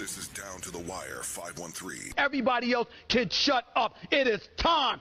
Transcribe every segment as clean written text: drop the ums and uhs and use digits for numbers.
This is Down to the Wire 513. Everybody else can shut up. It is time.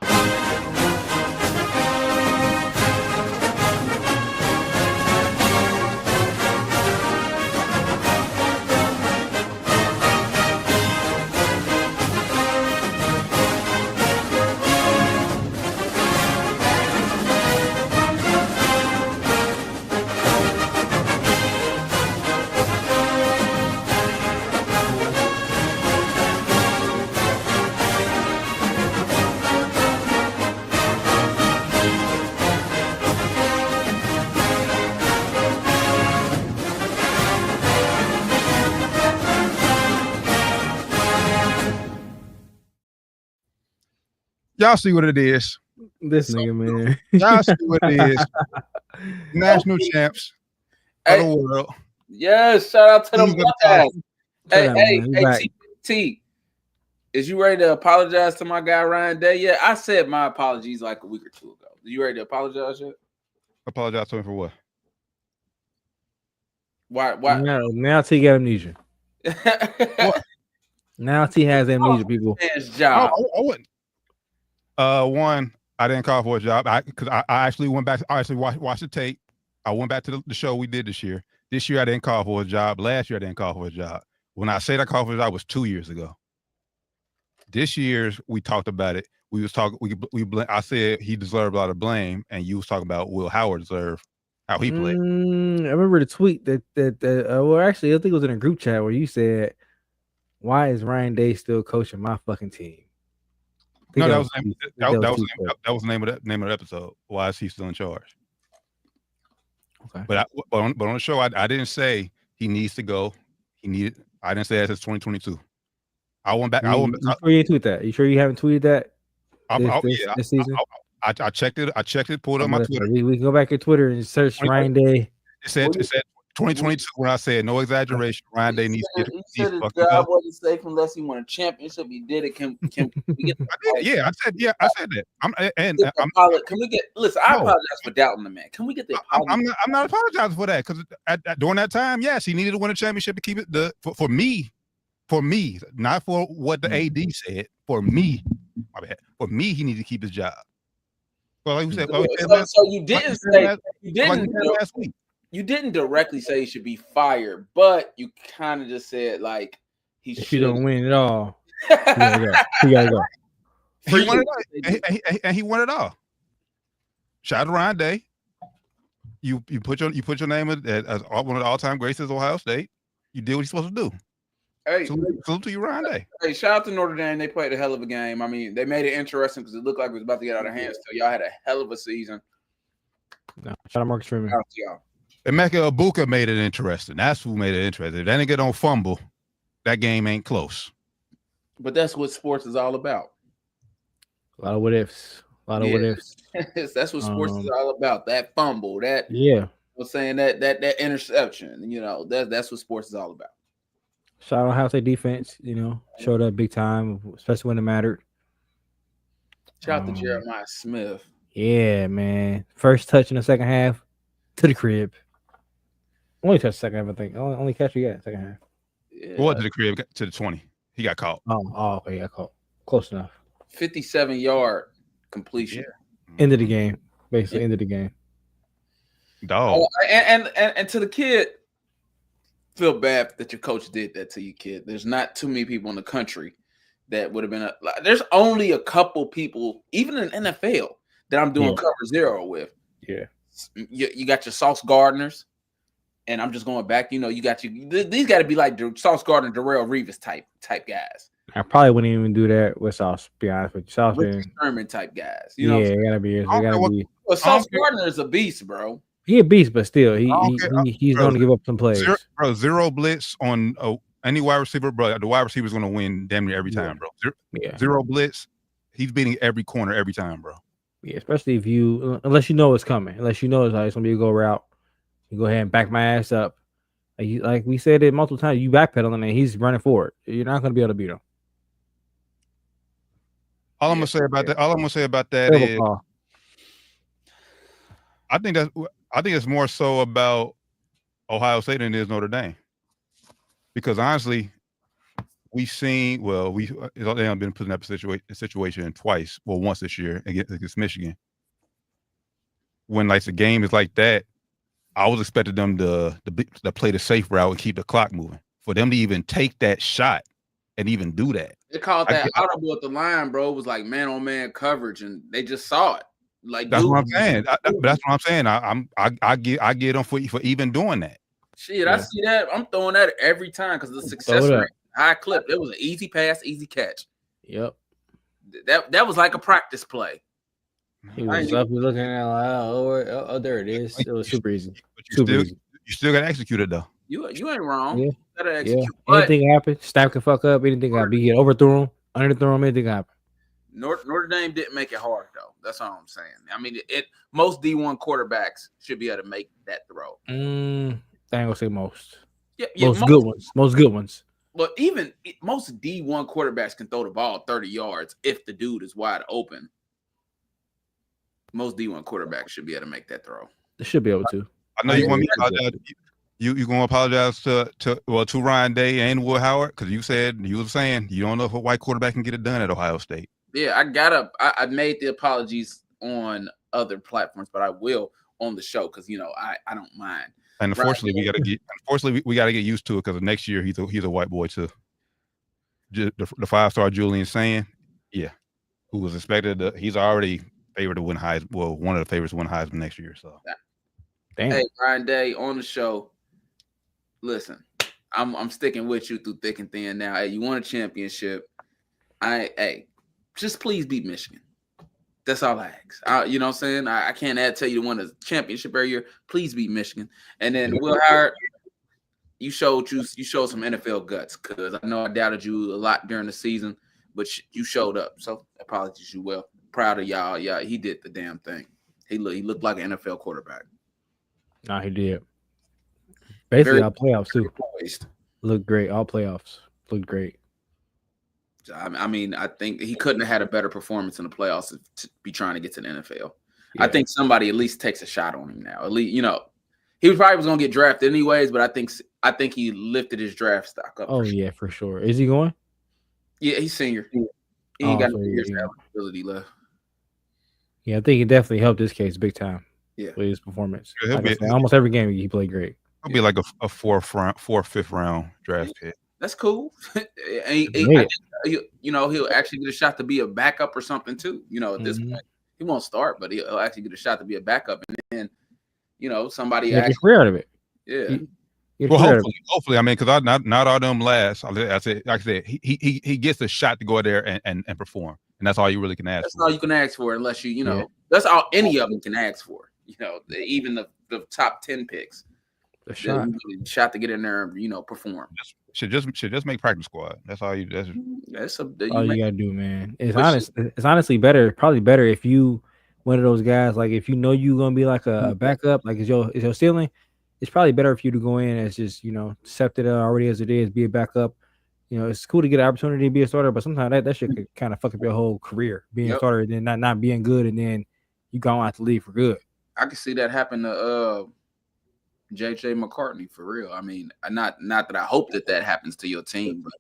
Y'all see what it is. This nigga, man. Y'all see what it is. National champs of the world. Yes, shout out to them Buckeyes. Hey, T, is you ready to apologize to my guy Ryan Day? Yeah, I said my apologies like a week or two ago. You ready to apologize yet? Apologize to him for what? Why? Now T got amnesia. What? Now T has amnesia, people. His job. I wouldn't. One, I didn't call for a job because I actually went back. I actually watched the tape. I went back to the show we did this year. This year I didn't call for a job. Last year I didn't call for a job. When I said I called for a job, it was 2 years ago. This year's we talked about it. We was talking. I said he deserved a lot of blame, and you was talking about Will Howard deserved how he played. I remember the tweet that well, actually, I think it was in a group chat where you said, "Why is Ryan Day still coaching my fucking team?" No, that was the name of the episode. Why is he still in charge? Okay, but on the show, I didn't say he needs to go. I didn't say that since 2022. I went back. You sure you tweet that? You sure you haven't tweeted that this season? I checked it. I checked it. Pulled up my Twitter. We can go back to Twitter and search Ryan Day. It said 2022 when I said no exaggeration. Ryan Day needs to get. He said his job wasn't safe unless he won a championship. He did it. Can we get? I said that. Can we get? Listen, I apologize for doubting the man. Can we get the? I'm not apologizing for that because during that time, yes, he needed to win a championship to keep it for me, not for what the AD said. For me, my bad. For me, he needed to keep his job. Well, like we said, so you didn't say last week. You didn't directly say he should be fired, but you kind of just said like he should. If you don't win it all, he gotta go. He won it, and he won it all. Shout out to Ryan Day. You put your name as one of the all-time greats of Ohio State. You did what you're supposed to do. Hey, salute to you, Ryan Day. Hey, shout out to Notre Dame. They played a hell of a game. I mean, they made it interesting because it looked like it was about to get out of hand. So y'all had a hell of a season. No, shout out Marcus Freeman. Shout out to y'all. Emeka Ibuka made it interesting. That's who made it interesting. If they didn't get on fumble, that game ain't close. But that's what sports is all about. A lot of what ifs. What ifs. That's what sports is all about. That fumble. That I'm saying that interception. You know, that's what sports is all about. Shout out Ohio State defense. You know, showed up big time, especially when it mattered. Shout out to Jeremiah Smith. Yeah, man. First touch in the second half to the crib. Only touch second half, I think. Only catch you got second half. Yeah. What to the crib to the 20? He got caught. Oh, okay, he got caught. Close enough. 57-yard completion. Yeah. End of the game. Basically, end of the game. Dog. And to the kid, feel bad that your coach did that to you, kid. There's not too many people in the country that would have been. There's only a couple people, even in NFL, that I'm doing cover zero with. Yeah. You got your Sauce Gardners. And I'm just going back, you know, you got these got to be like Sauce Gardner, Darrell Revis type guys. I probably wouldn't even do that with Sauce, to be honest with you. Sauce Sherman type guys. You know it gotta be. Well, Sauce Gardner is a beast, bro. He a beast, but still, he's going to give up some plays. Zero blitz on any wide receiver, bro. The wide receiver is going to win damn near every time, bro. Zero blitz, he's beating every corner every time, bro. Yeah, especially unless you know it's coming, unless you know it's going to be a go route. You go ahead and back my ass up. Like we said it multiple times, you backpedaling and he's running forward. You're not going to be able to beat him. All I'm going to say about that is I think it's more so about Ohio State than it is Notre Dame. Because honestly, we've seen. Well, they have been put in that situation twice. Well, once this year against Michigan. When like the game is like that, I was expecting them to play the safe route and keep the clock moving. For them to even take that shot and even do that, they called that audible at the line, bro. It was like man on man coverage, and they just saw it. Like that's what I'm saying. That's what I'm saying. I get them for even doing that. Shit, I see that. I'm throwing that every time because the success rate high clip. It was an easy pass, easy catch. Yep. That was like a practice play. He was up looking at like, oh, there it is. It was super easy. But you still got to execute it though. You ain't wrong. Yeah. You gotta execute. Yeah. Anything happen? Snap can fuck up. Anything happen? You get overthrown, underthrown. Anything happen? Notre Dame didn't make it hard though. That's all I'm saying. I mean, most D1 quarterbacks should be able to make that throw. I ain't gonna say most. Yeah, most good ones. Most good ones. But even most D1 quarterbacks can throw the ball 30 yards if the dude is wide open. Most D1 quarterbacks should be able to make that throw. They should be able to. I know you want me to apologize. You gonna apologize to Ryan Day and Will Howard because you were saying you don't know if a white quarterback can get it done at Ohio State. Yeah, I made the apologies on other platforms, but I will on the show because I don't mind. And unfortunately, we gotta get used to it because next year he's a white boy too. The 5-star Julian saying, who was expected he's already favored to win Heisman. Well, one of the favorites to win Heisman next year. So, damn. Hey, Ryan Day on the show. Listen, I'm sticking with you through thick and thin. Now, hey, you won a championship. Just please beat Michigan. That's all I ask. You know what I'm saying? I can't tell you to win a championship every year. Please beat Michigan. And then Will Howard, you showed some NFL guts because I know I doubted you a lot during the season, but you showed up. So apologies, you will. Proud of y'all. Yeah, he did the damn thing. He looked like an NFL quarterback. Nah, he did. Basically, all playoffs too. Looked great. All playoffs looked great. I mean, I think he couldn't have had a better performance in the playoffs to be trying to get to the NFL. Yeah. I think somebody at least takes a shot on him now. At least, he probably was going to get drafted anyways, but I think he lifted his draft stock up. Oh, yeah, for sure. Is he going? Yeah, he's senior. He ain't got no years of eligibility left. Yeah, I think he definitely helped this case big time. Yeah, with his performance. Yeah, almost every game he played great. He'll be like a fifth round draft pick. That's cool. He'll actually get a shot to be a backup or something too. At this point, he won't start, but he'll actually get a shot to be a backup, and then somebody get free out of it. Yeah. Well, hopefully, I mean, because not all them last. I said, like I said, he gets a shot to go out there and perform, and that's all you really can ask. That's all you can ask for, unless that's all any of them can ask for. Even the top 10 picks, the shot to get in there and perform. Should just make practice squad. That's all you. That's all you gotta do, man. It's honestly better. Probably better if you one of those guys like if you're gonna be like a backup, like is your ceiling. It's probably better for you to go in as just, accepted already as it is, be a backup. It's cool to get an opportunity to be a starter, but sometimes that shit could kind of fuck up your whole career, being a starter and then not being good, and then you go out to leave for good. I can see that happen to J.J. McCartney for real. I mean, not that I hope that happens to your team, but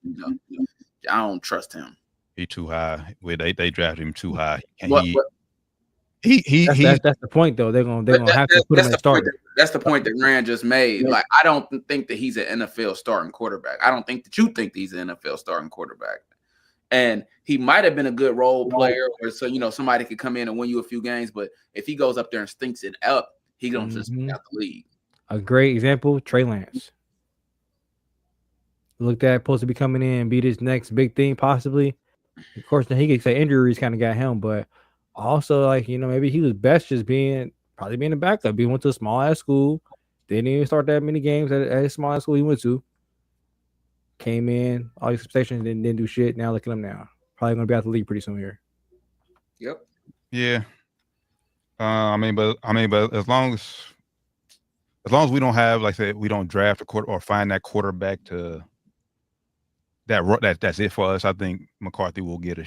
I don't trust him. He too high. They drafted him too high. That's the point though. They're gonna have to put him in starter. That's the point that Rand just made. Like, I don't think that he's an NFL starting quarterback. I don't think that you think he's an NFL starting quarterback. And he might have been a good role player, or somebody could come in and win you a few games. But if he goes up there and stinks it up, he gonna just be out the league. A great example, Trey Lance. Looked at supposed to be coming in and be this next big thing, possibly. Of course, then he could say injuries kind of got him, but also maybe he was best just being a backup. He went to a small ass school, didn't even start that many games at a small ass school he went to. Came in, all these expectations, didn't do shit. Now look at him now. Probably gonna be out the league pretty soon here. Yep. Yeah. But as long as we don't have, like I said, we don't draft a quarter or find that quarterback to that's it for us. I think McCarthy will get a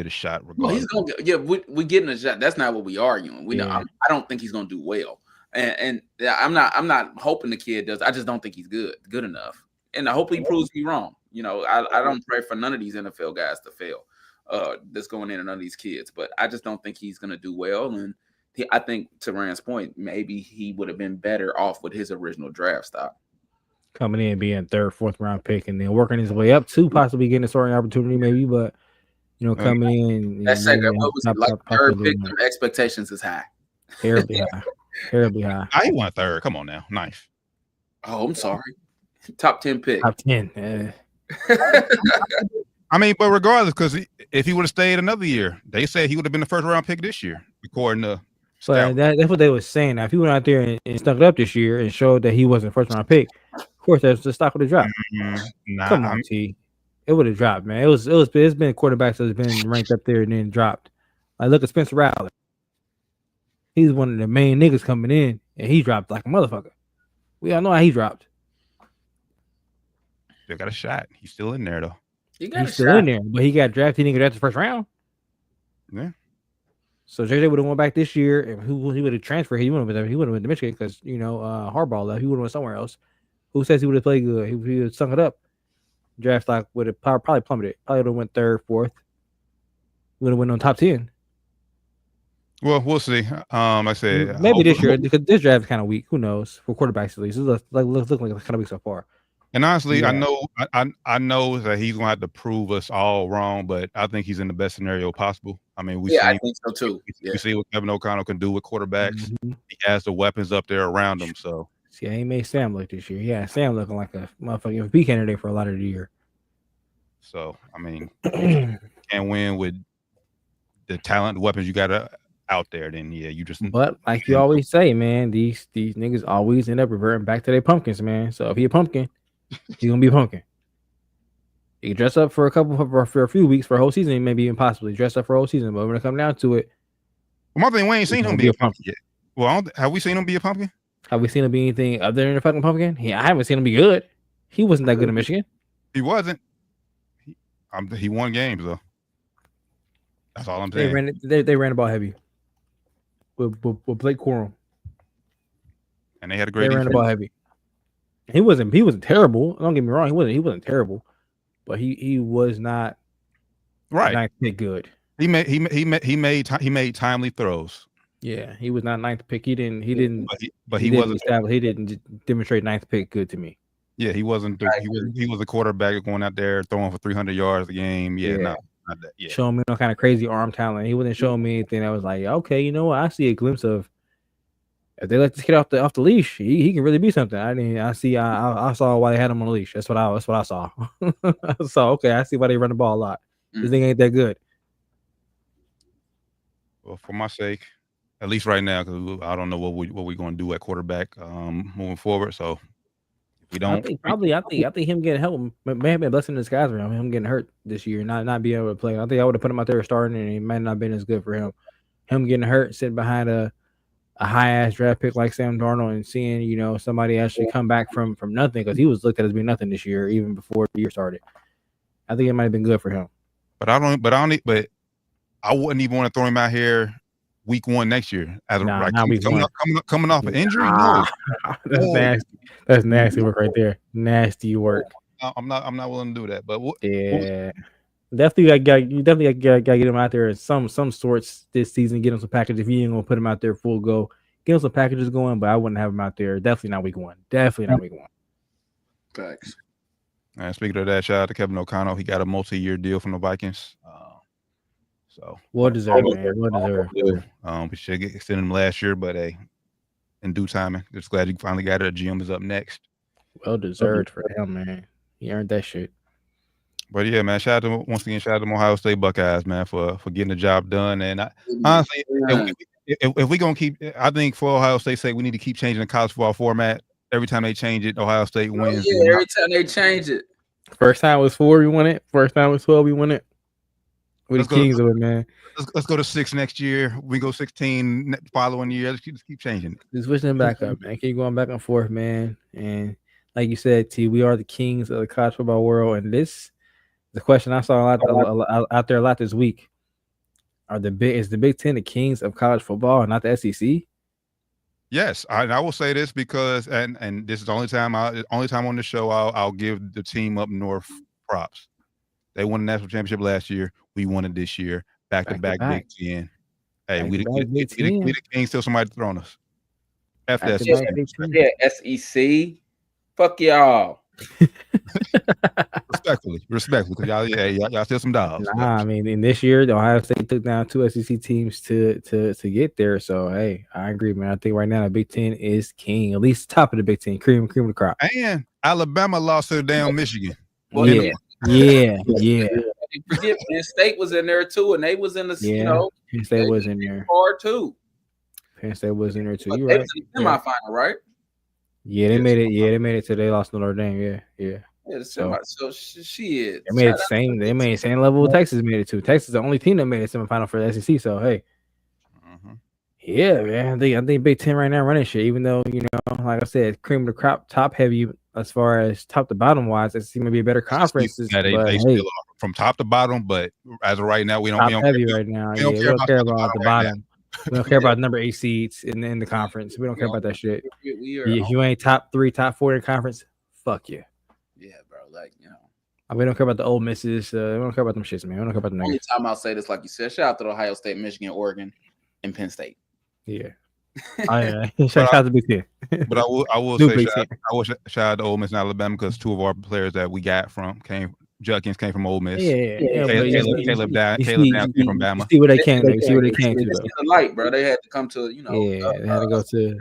shot regardless. Well, he's gonna we're getting a shot. That's not what we arguing. We know. I don't think he's gonna do well, and I'm not hoping the kid does. I just don't think he's good enough, and I hope he proves me wrong. You know, I don't pray for none of these NFL guys to fail. That's going in and none of these kids, but I just don't think he's going to do well. And I think to Rand's point, maybe he would have been better off with his original draft stock. Coming in being third, fourth round pick, and then working his way up to possibly getting a starting opportunity, maybe. But you know, coming in, that second, what was it, like third pick? The expectations is high, terribly high, terribly high. I won third. Come on now, nice. Oh, I'm sorry. Top 10 pick. Top 10. I mean, but regardless, because if he would have stayed another year, they said he would have been the first round pick this year, according to. So that's what they were saying. Now, if he went out there and stuck it up this year and showed that he wasn't a first round pick, of course, the stock would have dropped. Nah, come on, T. It would have dropped, man. It's been quarterbacks that's been ranked up there and then dropped. Like, look at Spencer Rattler. He's one of the main niggas coming in, and he dropped like a motherfucker. We all know how he dropped. Still got a shot. He's still in there though. He's still in there, but he got drafted. He didn't get drafted the first round. Yeah. So JJ would have went back this year, and he would have transferred. He would have went to Michigan because Harbaugh left. He would have went somewhere else. Who says he would have played good? He would have sunk it up. Draft stock would have probably plummeted. Probably would have went third, fourth. Would have went on top 10. Well, we'll see. Like I said, maybe this year because this draft is kind of weak. Who knows for quarterbacks at least? It looks like it's kind of weak so far. And honestly, yeah. I know that he's gonna have to prove us all wrong, but I think he's in the best scenario possible. I mean, I think so too. We see what Kevin O'Connell can do with quarterbacks. Mm-hmm. He has the weapons up there around him. So see, I ain't made Sam look this year. Yeah, Sam looking like a motherfucking MVP candidate for a lot of the year. So I mean, you can't win with the talent, the weapons you got out there. Then yeah, you just. But like you always say, man, these niggas always end up reverting back to their pumpkins, man. So if he a pumpkin. He's gonna be a pumpkin. He can dress up for a few weeks for a whole season, maybe even possibly dress up for a whole season. But when it comes down to it, well, my thing, we ain't seen him be a pumpkin yet. Well, have we seen him be a pumpkin? Have we seen him be anything other than a fucking pumpkin? I haven't seen him be good. He wasn't that good in Michigan. He wasn't. He won games though. That's all I'm saying. They ran the ball heavy with Blake Corum, and they had a great. They ran the ball heavy. He wasn't terrible. Don't get me wrong. He wasn't terrible, but he was not right. Ninth pick good. He made timely throws. Yeah, he was not ninth pick. He didn't. But he wasn't. He didn't demonstrate ninth pick good to me. Yeah, he wasn't. He was a quarterback going out there throwing for 300 yards a game. Yeah, not that. Yeah, showing me no kind of crazy arm talent. He wasn't showing me anything that was like, okay, you know what? I see a glimpse of. If they let this kid off the leash, he can really be something. I saw why they had him on the leash. That's what I saw. So okay, I see why they run the ball a lot. This thing ain't that good. Well, for my sake, at least right now, because I don't know what we're going to do at quarterback moving forward. So if we don't, I think him getting help may have been a blessing in disguise for him. Him getting hurt this year, not being able to play. I think I would have put him out there starting, and it might not have been as good for him. Him getting hurt, sitting behind a high-ass draft pick like Sam Darnold and seeing, somebody actually come back from nothing because he was looked at as being nothing this year, even before the year started. I think it might have been good for him. But I wouldn't even want to throw him out here week 1 next year. Coming off an injury? No. That's nasty. That's nasty work right there. Nasty work. I'm not willing to do that. But definitely got to get him out there in some sorts this season. Get him some packages. If you ain't gonna put him out there full go, get him some packages going. But I wouldn't have him out there. Definitely not week 1. Definitely not week 1. Thanks. And speaking of that, shout out to Kevin O'Connell. He got a multi-year deal from the Vikings. So well deserved, man. Well deserved. We should extend him last year, but hey, in due timing. Just glad he finally got it. GM is up next. Well deserved for him, man. He earned that shit. But yeah, man, shout out to Ohio State Buckeyes, man, for getting the job done. And honestly, if we're gonna keep, I think for Ohio State's sake, we need to keep changing the college football format. Every time they change it, Ohio State wins. Yeah, every time they change it. First time was 4, we won it. First time was 12, we won it. We're the kings of it, man. Let's go to 6 next year. We go 16 following year. Let's keep changing it. Just switching them back up, man. Keep going back and forth, man. And like you said, T, we are the kings of the college football world. And this, the question I saw out there a lot this week: is the Big Ten the kings of college football and not the SEC? Yes, I will say this because, and this is the only time on the show I'll give the team up north props. They won the national championship last year. We won it this year. Back to back Big Ten. Hey, we the Kings till somebody thrown us. F that. Yeah, SEC. Fuck y'all. Respectfully, because y'all still some dogs. Nah, I mean, in this year, the Ohio State took down 2 SEC teams to get there. So hey, I agree, man. I think right now the Big Ten is king, at least top of the Big Ten, cream of the crop. And Alabama lost to damn Michigan. Well, yeah. Forget Penn State was in there too, and they was in the Penn State was in there hard too. Penn State was in there too. You right? Right? Semifinal, right? Yeah, they made it. Yeah, they made it till they lost to Notre Dame. Yeah. Yeah, the semi. So she is. They made it same. They made the same level. Texas made it too. Texas is the only team that made a semifinal for the SEC. So hey, yeah, man. I think Big Ten right now running shit. Even though like I said, cream of the crop, top heavy as far as top to bottom wise. It seems to be a better conference. Yeah, they still are from top to bottom, but as of right now, we don't heavy right now. We don't care about the bottom. We don't care about number 8 seeds in the conference. We don't care about that shit. If you ain't top 3, top 4 in the conference, fuck you. Yeah, bro. Like, we don't care about the Ole Misses. We don't care about them shits, man. We don't care about the only time I'll say this, like you said, shout out to Ohio State, Michigan, Oregon, and Penn State. Yeah. Shout out to Big Ten. But I will say shout out to Ole Miss and Alabama because 2 of our players that we got Judkins came from Ole Miss. Caleb Down came from Bama. You see where they came. You see where they came to. The light, bro. They had to come to they had to go to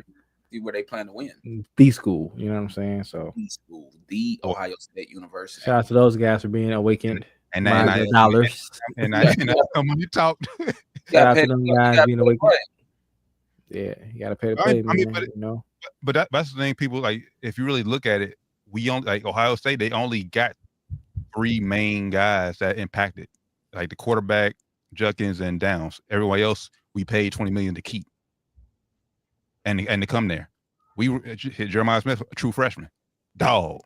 see where they plan to win. The school, you know what I'm saying? So the school, the Ohio State University. Shout out to those guys for being awakened. And dollars. And come when you talk. Shout out to them guys being awakened. Yeah, you gotta pay the play, man. But that's the thing. People like if you really look at it, we only like Ohio State. They only got 3 main guys that impacted, like the quarterback, Judkins, and Downs. Everyone else, we paid $20 million to keep, and to come there. We hit Jeremiah Smith, a true freshman, dog.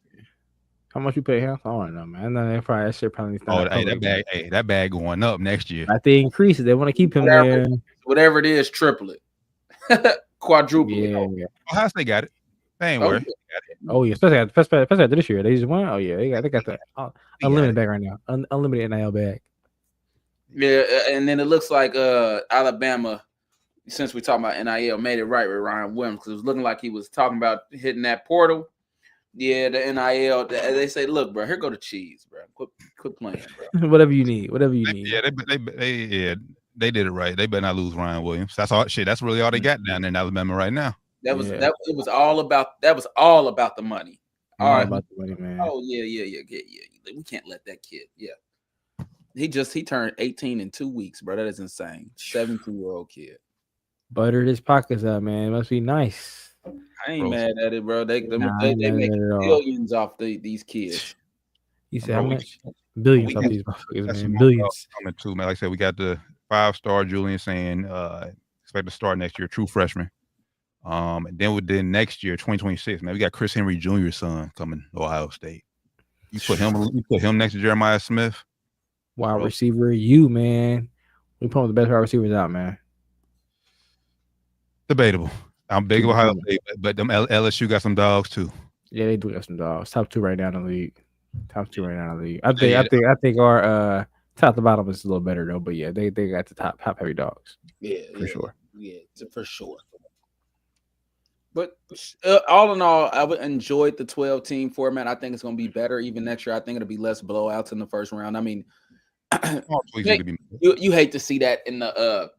How much you pay him? I don't know, man. That shit probably. That bag going up next year. I think increases. They want to keep him there. Whatever it is, triple it, quadruple it. Yeah. Ohio State got it. They ain't worried. Oh yeah, especially after this year, they just won. Oh yeah, they got the unlimited bag right now, unlimited NIL bag. Yeah, and then it looks like Alabama, since we talking about NIL, made it right with Ryan Williams because it was looking like he was talking about hitting that portal. Yeah, the NIL. They say, look, bro, here go the cheese, bro. Quit playing, bro. whatever you need. Yeah, they did it right. They better not lose Ryan Williams. That's all. Shit, that's really all they got down there in Alabama right now. That was all about the money. All right. About the money, man. Oh yeah. We can't let that kid. Yeah. He turned 18 in 2 weeks, bro. That is insane. 17-year-old kid. Buttered his pockets up, man. It must be nice. I ain't mad at it, bro. They make billions off these kids. You said how much? Billions off these motherfuckers, man. Billions. Coming too, man. Like I said, we got the 5-star Julian saying expect to start next year, true freshman. And then within next year, 2026, man, we got Chris Henry Jr.'s son coming to Ohio State. You put him next to Jeremiah Smith. Wide receiver, man. We pulling the best wide receivers out, man. Debatable. I'm big Ohio State, but them LSU got some dogs too. Yeah, they do got some dogs. Top 2 right now in the league. I think our top to bottom is a little better though. But yeah, they got the top heavy dogs. Yeah, for sure. Yeah, for sure. But all in all, I enjoyed the 12-team format. I think it's going to be better even next year. I think it'll be less blowouts in the first round. I mean, you hate to see that in the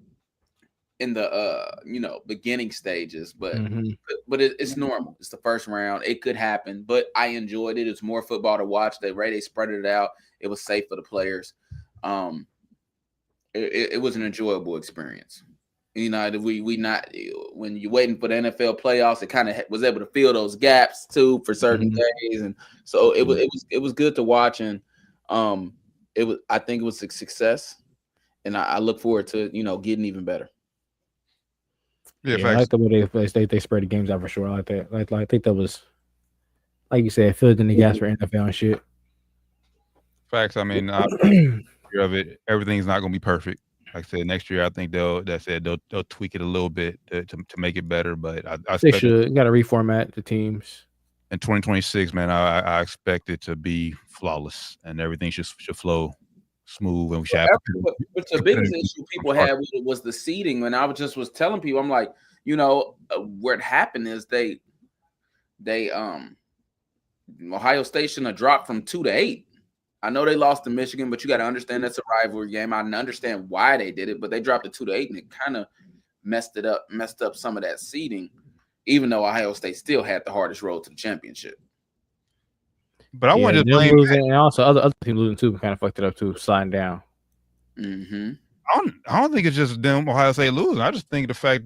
beginning stages, but it's normal. It's the first round. It could happen, but I enjoyed it. It's more football to watch. They spread it out. It was safe for the players. It was an enjoyable experience. We not when you're waiting for the NFL playoffs, it kind of was able to fill those gaps too for certain days, and so it was good to watch, and I think it was a success, and I look forward to getting even better. Yeah, I like the way they spread the games out for sure. I like that. I think that was, like you said, filled in the gaps for NFL and shit. Facts. I mean, of it, everything's not going to be perfect. Like I said, next year I think they'll tweak it a little bit to make it better. But I they should got to reformat the teams. in 2026, man, I expect it to be flawless and everything should flow smooth, and we should have. But the biggest issue people had with it was the seeding. When I was telling people, I'm like, where it happened is they Ohio State shouldn't have dropped from 2 to 8. I know they lost to Michigan, but you got to understand that's a rivalry game. I understand why they did it, but they dropped it 2 to 8, and it kind of messed up some of that seeding, even though Ohio State still had the hardest road to the championship. But I wanted to blame losing, and also other teams losing too kind of fucked it up too, sliding down. Mm-hmm. I don't think it's just them Ohio State losing. I just think the fact,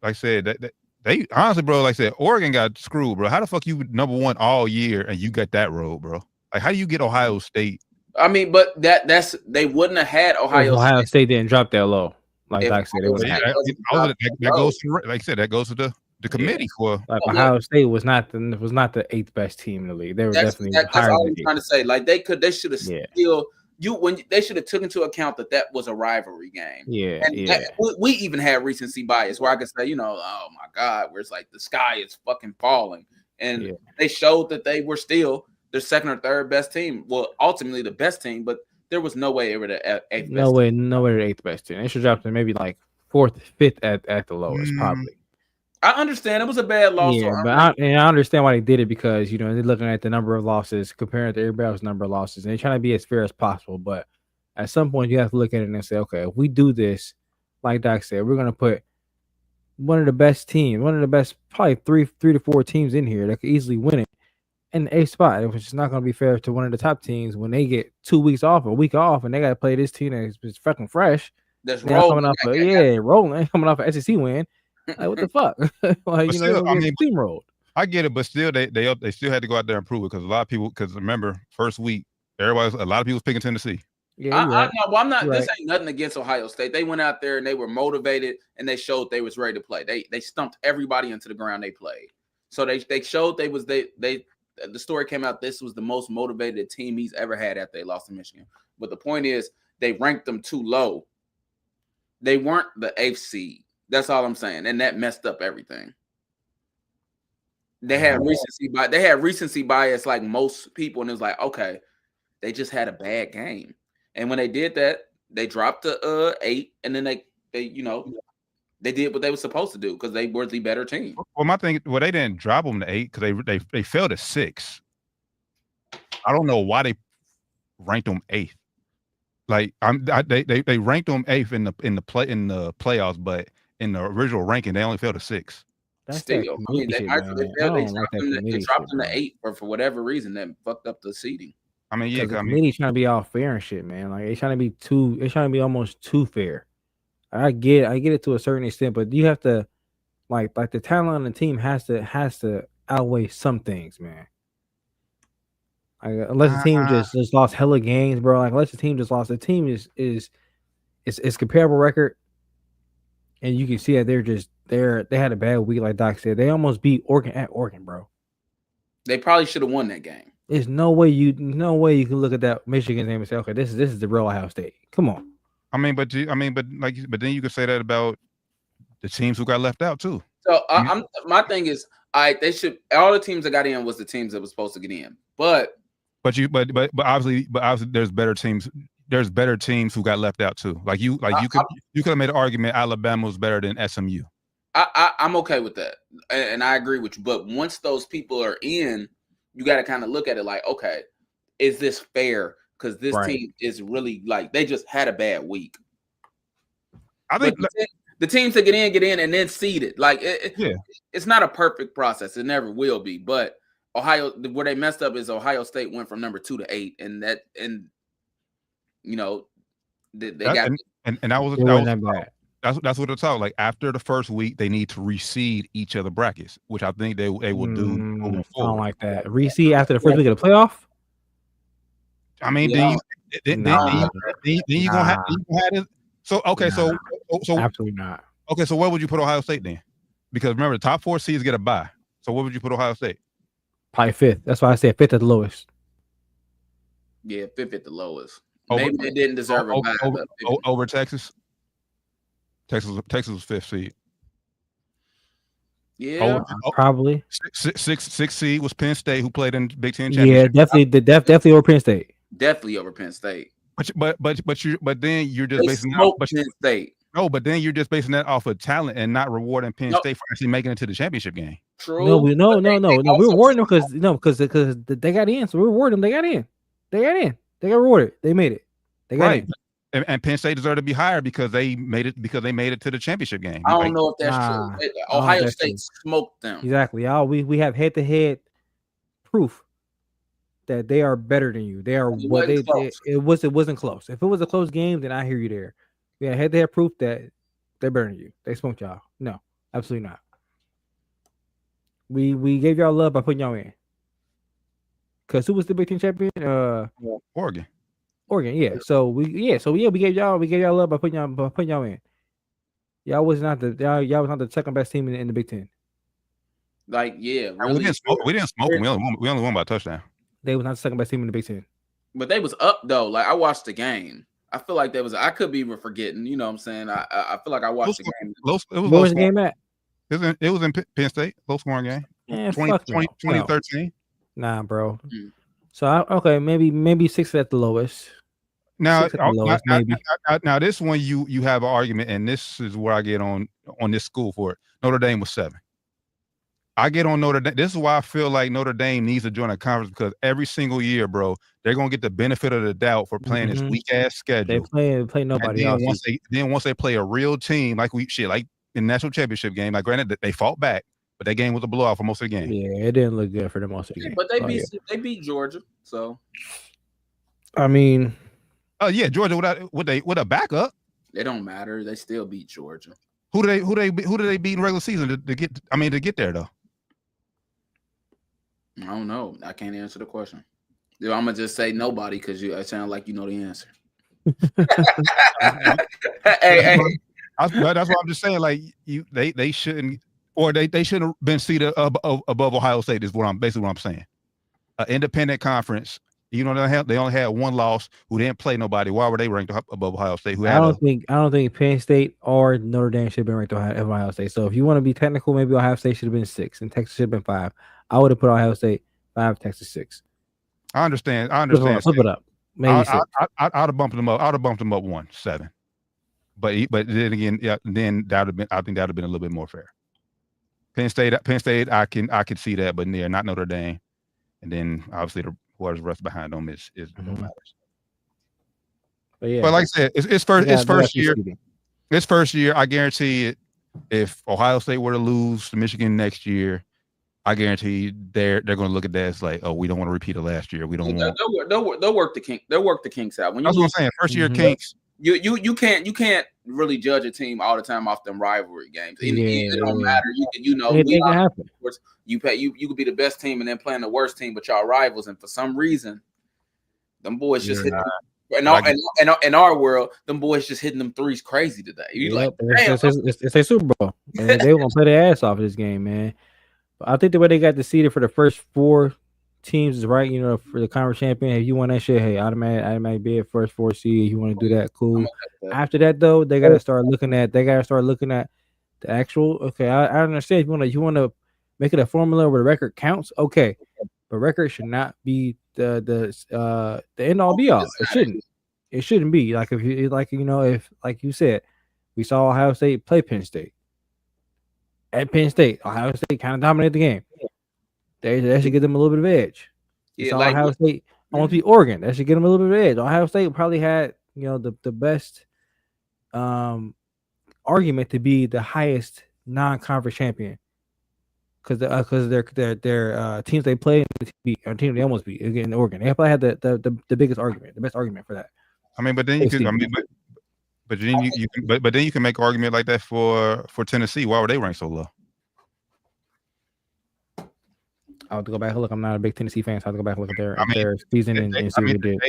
like I said, that they honestly, bro, like I said, Oregon got screwed, bro. How the fuck you number one all year and you got that road, bro? Like, how do you get Ohio State? I mean, but that's they wouldn't have had Ohio State didn't drop that low. Like I said, that goes to, like I said, that goes to the committee for. Like Ohio State was not the 8th best team in the league. They were definitely that's higher. all I'm trying to say. Like they should have still. They should have took into account that was a rivalry game. We even had recency bias where I could say, oh my God, where it's like the sky is fucking falling, and they showed that they were still their second or third best team. Well, ultimately the best team, but there was no way they were the 8th best. No way, the 8th best team. They should drop to maybe like 4th, 5th at the lowest, probably. I understand it was a bad loss. Yeah, but I understand why they did it because they're looking at the number of losses compared to everybody else's number of losses, and they're trying to be as fair as possible. But at some point, you have to look at it and say, okay, if we do this, like Doc said, we're gonna put one of the best, probably three to four teams in here that could easily win it in the 8th spot, which is not gonna be fair to one of the top teams when they get 2 weeks off, a week off, and they gotta play this team that's fucking fresh. That's rolling. Rolling, coming off an SEC win. Like, what the fuck? Like, still, steamrolled. I get it, but still, they still had to go out there and prove it because a lot of people. Because remember, first week, a lot of people was picking Tennessee. Yeah, I'm not. This ain't nothing against Ohio State. They went out there and they were motivated and they showed they was ready to play. They stumped everybody into the ground they played. So they showed the story came out. This was the most motivated team he's ever had after they lost to Michigan. But the point is, they ranked them too low. They weren't the 8th seed. That's all I'm saying, and that messed up everything. They had recency bias like most people, and it was like, okay, they just had a bad game. And when they did that, they dropped to 8, and then they did what they were supposed to do because they were the better team. Well, my thing, they didn't drop them to 8 because they fell to 6. I don't know why they ranked them 8th. Like they ranked them 8th in the playoffs, but in the original ranking, they only fell to 6. That's still, they dropped them to 8 for whatever reason that fucked up the seeding. I mean, the committee trying to be all fair and shit, man. Like they trying to be almost too fair. I get it to a certain extent, but you have to like the talent on the team has to outweigh some things, man. Unless the team just lost hella games, bro. Like unless the team just lost, the team is comparable record. And you can see that they had a bad week, like Doc said. They almost beat Oregon at Oregon, bro. They probably should have won that game. There's no way you can look at that Michigan game and say, okay, this is the real Ohio State. Come on. But then you could say that about the teams who got left out too. So my thing is, they should all the teams that got in was the teams that was supposed to get in. But obviously there's better teams. There's better teams who got left out too. You could have made an argument Alabama was better than SMU. I'm okay with that, and I agree with you. But once those people are in, you got to kind of look at it like, okay, is this fair? Because this team is really they just had a bad week. I think the teams that get in and then seed it. It's not a perfect process. It never will be. But Ohio, where they messed up is Ohio State went from number 2 to 8, and they got and that was that's what it's all like. After the first week, they need to reseed each of the brackets, which I think they will do moving forward. I don't like that. Reseed after the first week of the playoff. I mean, then you gonna have it. So okay, so absolutely not. Okay, so where would you put Ohio State then? Because remember, the top 4 seeds get a bye. So where would you put Ohio State? Probably 5th. That's why I said 5th at the lowest. Yeah, 5th at the lowest. Maybe they didn't deserve a bye over Texas. Texas was 5th seed. Yeah. Probably. Six seed was Penn State, who played in Big Ten Yeah, championship. definitely over Penn State. Definitely over Penn State. But then you're just They basing smoked Penn State. No, but then you're just basing that off of talent and not rewarding Penn State for actually making it to the championship game. True. No. We're rewarding them because they got in. So we reward them. They got in. They got rewarded. They made it. They got in. And Penn State deserved to be higher because they made it to the championship game. I don't know if that's true. Ohio State smoked them. Exactly. We have head-to-head proof that they are better than you. They are what they it wasn't close. If it was a close game, then I hear you there. We had head-to-head proof that they're better than you. They smoked y'all. No, absolutely not. We gave y'all love by putting y'all in. Cause who was the Big Ten champion? Oregon, yeah. So we gave y'all love by putting y'all in. Y'all was not the second best team in the Big Ten. Like, yeah, really. We didn't smoke them. We only won by a touchdown. They was not the second best team in the Big Ten. But they was up though. Like, I watched the game. I feel like I could be forgetting. You know what I'm saying? I feel like I watched the game. Where was the game at? It was in Penn State. Low scoring game. 2013. Nah, bro. So maybe 6 at the lowest. Now this one you have an argument, and this is where I get on this school for it. Notre Dame was 7. I get on Notre Dame. This is why I feel like Notre Dame needs to join a conference, because every single year, bro, they're gonna get the benefit of the doubt for playing this weak ass schedule. They play nobody else. Once they play a real team like in the national championship game, like granted that they fought back, but that game was a blowout for most of the game. Yeah, it didn't look good for them most of the game. But they beat Georgia, so I mean, Georgia with a backup. It don't matter. They still beat Georgia. Who do they beat in regular season to get there though? I don't know. I can't answer the question. I'm gonna just say nobody because it sounds like you know the answer. Hey. That's what I'm just saying. Like they shouldn't, or they shouldn't have been seated above Ohio State. Is what I'm saying. An independent conference. You know, they only had one loss. Who didn't play nobody. Why were they ranked above Ohio State? I don't think Penn State or Notre Dame should have been ranked above Ohio State. So if you want to be technical, maybe Ohio State should have been 6 and Texas should have been 5. I would have put Ohio State 5, Texas 6. I understand. Flip it up. Maybe I'd have bumped them up. I'd have bumped them up 1, 7. But then again, then I think that would have been a little bit more fair. Penn State, I could see that, but not Notre Dame. And then obviously whoever's rest behind them is no matters. But like I said, it's first year. This first year, I guarantee it. If Ohio State were to lose to Michigan next year, I guarantee they're going to look at that as like, oh, we don't want to repeat it last year. We don't want. They'll work the kinks. They'll work the kinks out. That's what I'm saying. First year kinks. You can't really judge a team all the time off them rivalry games. It don't matter. Anything can happen. You could be the best team and then playing the worst team, but y'all rivals, and for some reason, them boys just hit. In our world, them boys just hitting them threes crazy today. It's a Super Bowl. And they want to play their ass off of this game, man. But I think the way they got the seeded for the first 4 teams is right. You know, for the conference champion, if you want that shit, hey, automatic be a first 4 seed. If you want to do that, cool. After that, though, they gotta start looking at the actual. Okay, I understand. If you want to make it a formula where the record counts, okay, but record should not be the end all be all. It shouldn't be like if you said, we saw Ohio State play Penn State. At Penn State, Ohio State kind of dominated the game. That should give them a little bit of edge. Ohio State almost beat Oregon. That should give them a little bit of edge. Ohio State probably had the best argument to be the highest non-conference champion because their teams they played or teams they almost beat again Oregon. They probably had the biggest argument, the best argument for that. I mean, but then you can make an argument like that for Tennessee. Why were they ranked so low? I have to go back and look. I'm not a big Tennessee fan, so I have to go back and look at their season and see what they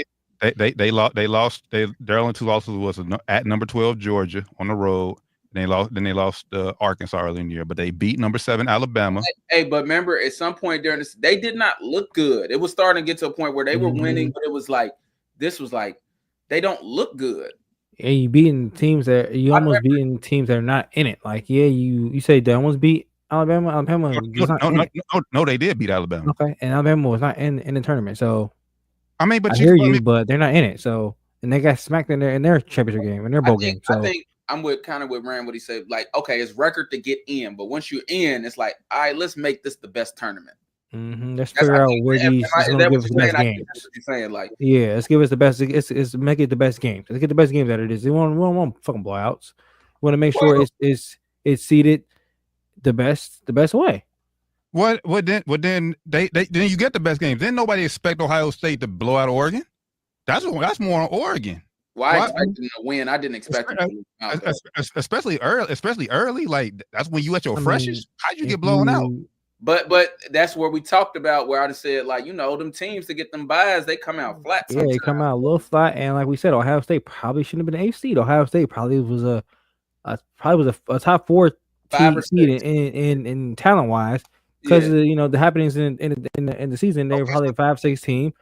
did. They lost. Their only 2 losses was at number 12 Georgia on the road. They lost Arkansas early in the year, but they beat number 7 Alabama. Hey, but remember, at some point during this, they did not look good. It was starting to get to a point where they were winning, but it was like they don't look good. Yeah, you beating teams that almost beating teams that are not in it. Like, yeah, you say they almost beat Alabama No, they did beat Alabama. okay, and Alabama was not in the tournament. So I mean, but I hear you, but they're not in it. So and they got smacked in their championship game in their bowl game. So I think I'm with Rand what he said. Like, okay, it's record to get in, but once you're in, it's like, all right, let's make this the best tournament. Let's figure out where these going to give us the best games. You're saying, like, yeah, let's give us the best. It's make it the best games. Let's get the best games out of this. We don't want fucking blowouts. We want to make sure it's seeded the best way. What then they you get the best games. Then nobody expect Ohio State to blow out Oregon. That's more on Oregon. Well, I expected them to win. I didn't expect them to lose. Especially early. Like that's when you at your freshest. How'd you get blown out? But that's where we talked about where I just said, like, them teams to get them buys, they come out flat. Yeah, they come out a little flat, and like we said, Ohio State probably shouldn't have been an 8th seed. Ohio State probably was a top 4 seed in talent wise because of the happenings in the season. They were probably a 5-6 team.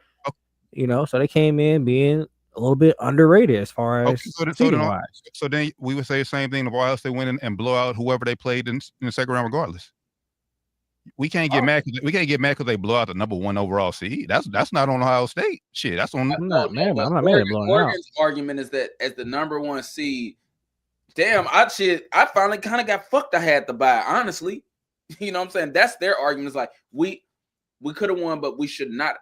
So they came in being a little bit underrated as far as wise. So then we would say the same thing if Ohio State win and blow out whoever they played in the second round, regardless. We can't get mad. We can't get mad because they blow out the number 1 overall seed. That's not on Ohio State. Shit, that's on. I'm not mad at blowing out. Oregon's argument is that as the number 1 seed, damn, I finally kind of got fucked. I had to buy, honestly. You know what I'm saying? That's their argument. It's like we could have won, but we should not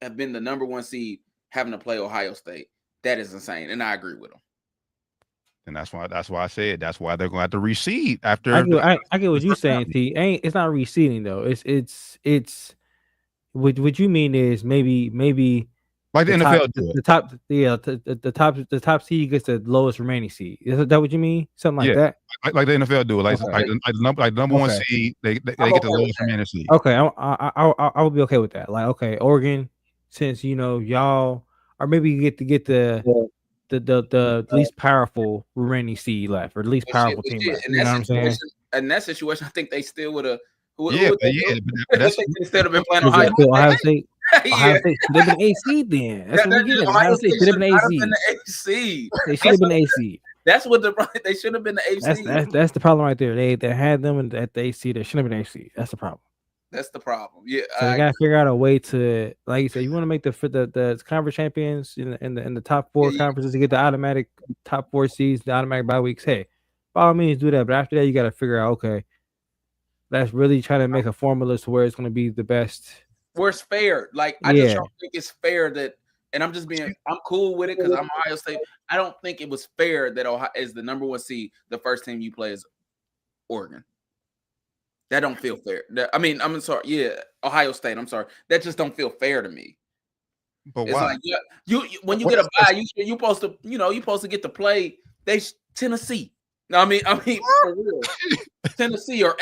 have been the number 1 seed having to play Ohio State. That is insane, and I agree with them. And that's why I said that's why they're going to have to reseed after. I get what you're saying, T. It's not reseeding though. It's what you mean is maybe like the NFL do it. The top seed gets the lowest remaining seed. Is that what you mean? Something like that. Like the NFL do it. Like the number 1 seed, they get the lowest remaining seed. Okay, I would be okay with that. Like, okay, Oregon, since y'all, or maybe you get the least powerful remaining seed left, or the least powerful team left. You know what I'm saying? In that situation, I think they still would have. That's instead of been playing Ohio State. Ohio State should have been 8th seed then. That's what we get. Ohio State should have been 8th seed. They should have been 8th seed. That's what they should have been the 8th seed. That's the problem right there. They had them at the 8th seed. They should have been 8th seed. That's the problem. That's the problem. Yeah. So they gotta figure out a way to, like you said, you want to make the conference champions in the top 4 conferences to get the automatic top 4 seeds, the automatic bye weeks. Hey, by all means do that. But after that, you got to figure out, okay, let's really try to make a formula to where it's going to be the best. Where it's fair. Like, I just don't think it's fair that, and I'm cool with it because I'm Ohio State. I don't think it was fair that Ohio is the number 1 seed. The first team you play is Oregon. That don't feel fair. I'm sorry. Yeah, Ohio State. I'm sorry. That just don't feel fair to me. But why? Like, you when you get a bye, you supposed to get to play. Tennessee. No, I mean for real. Tennessee or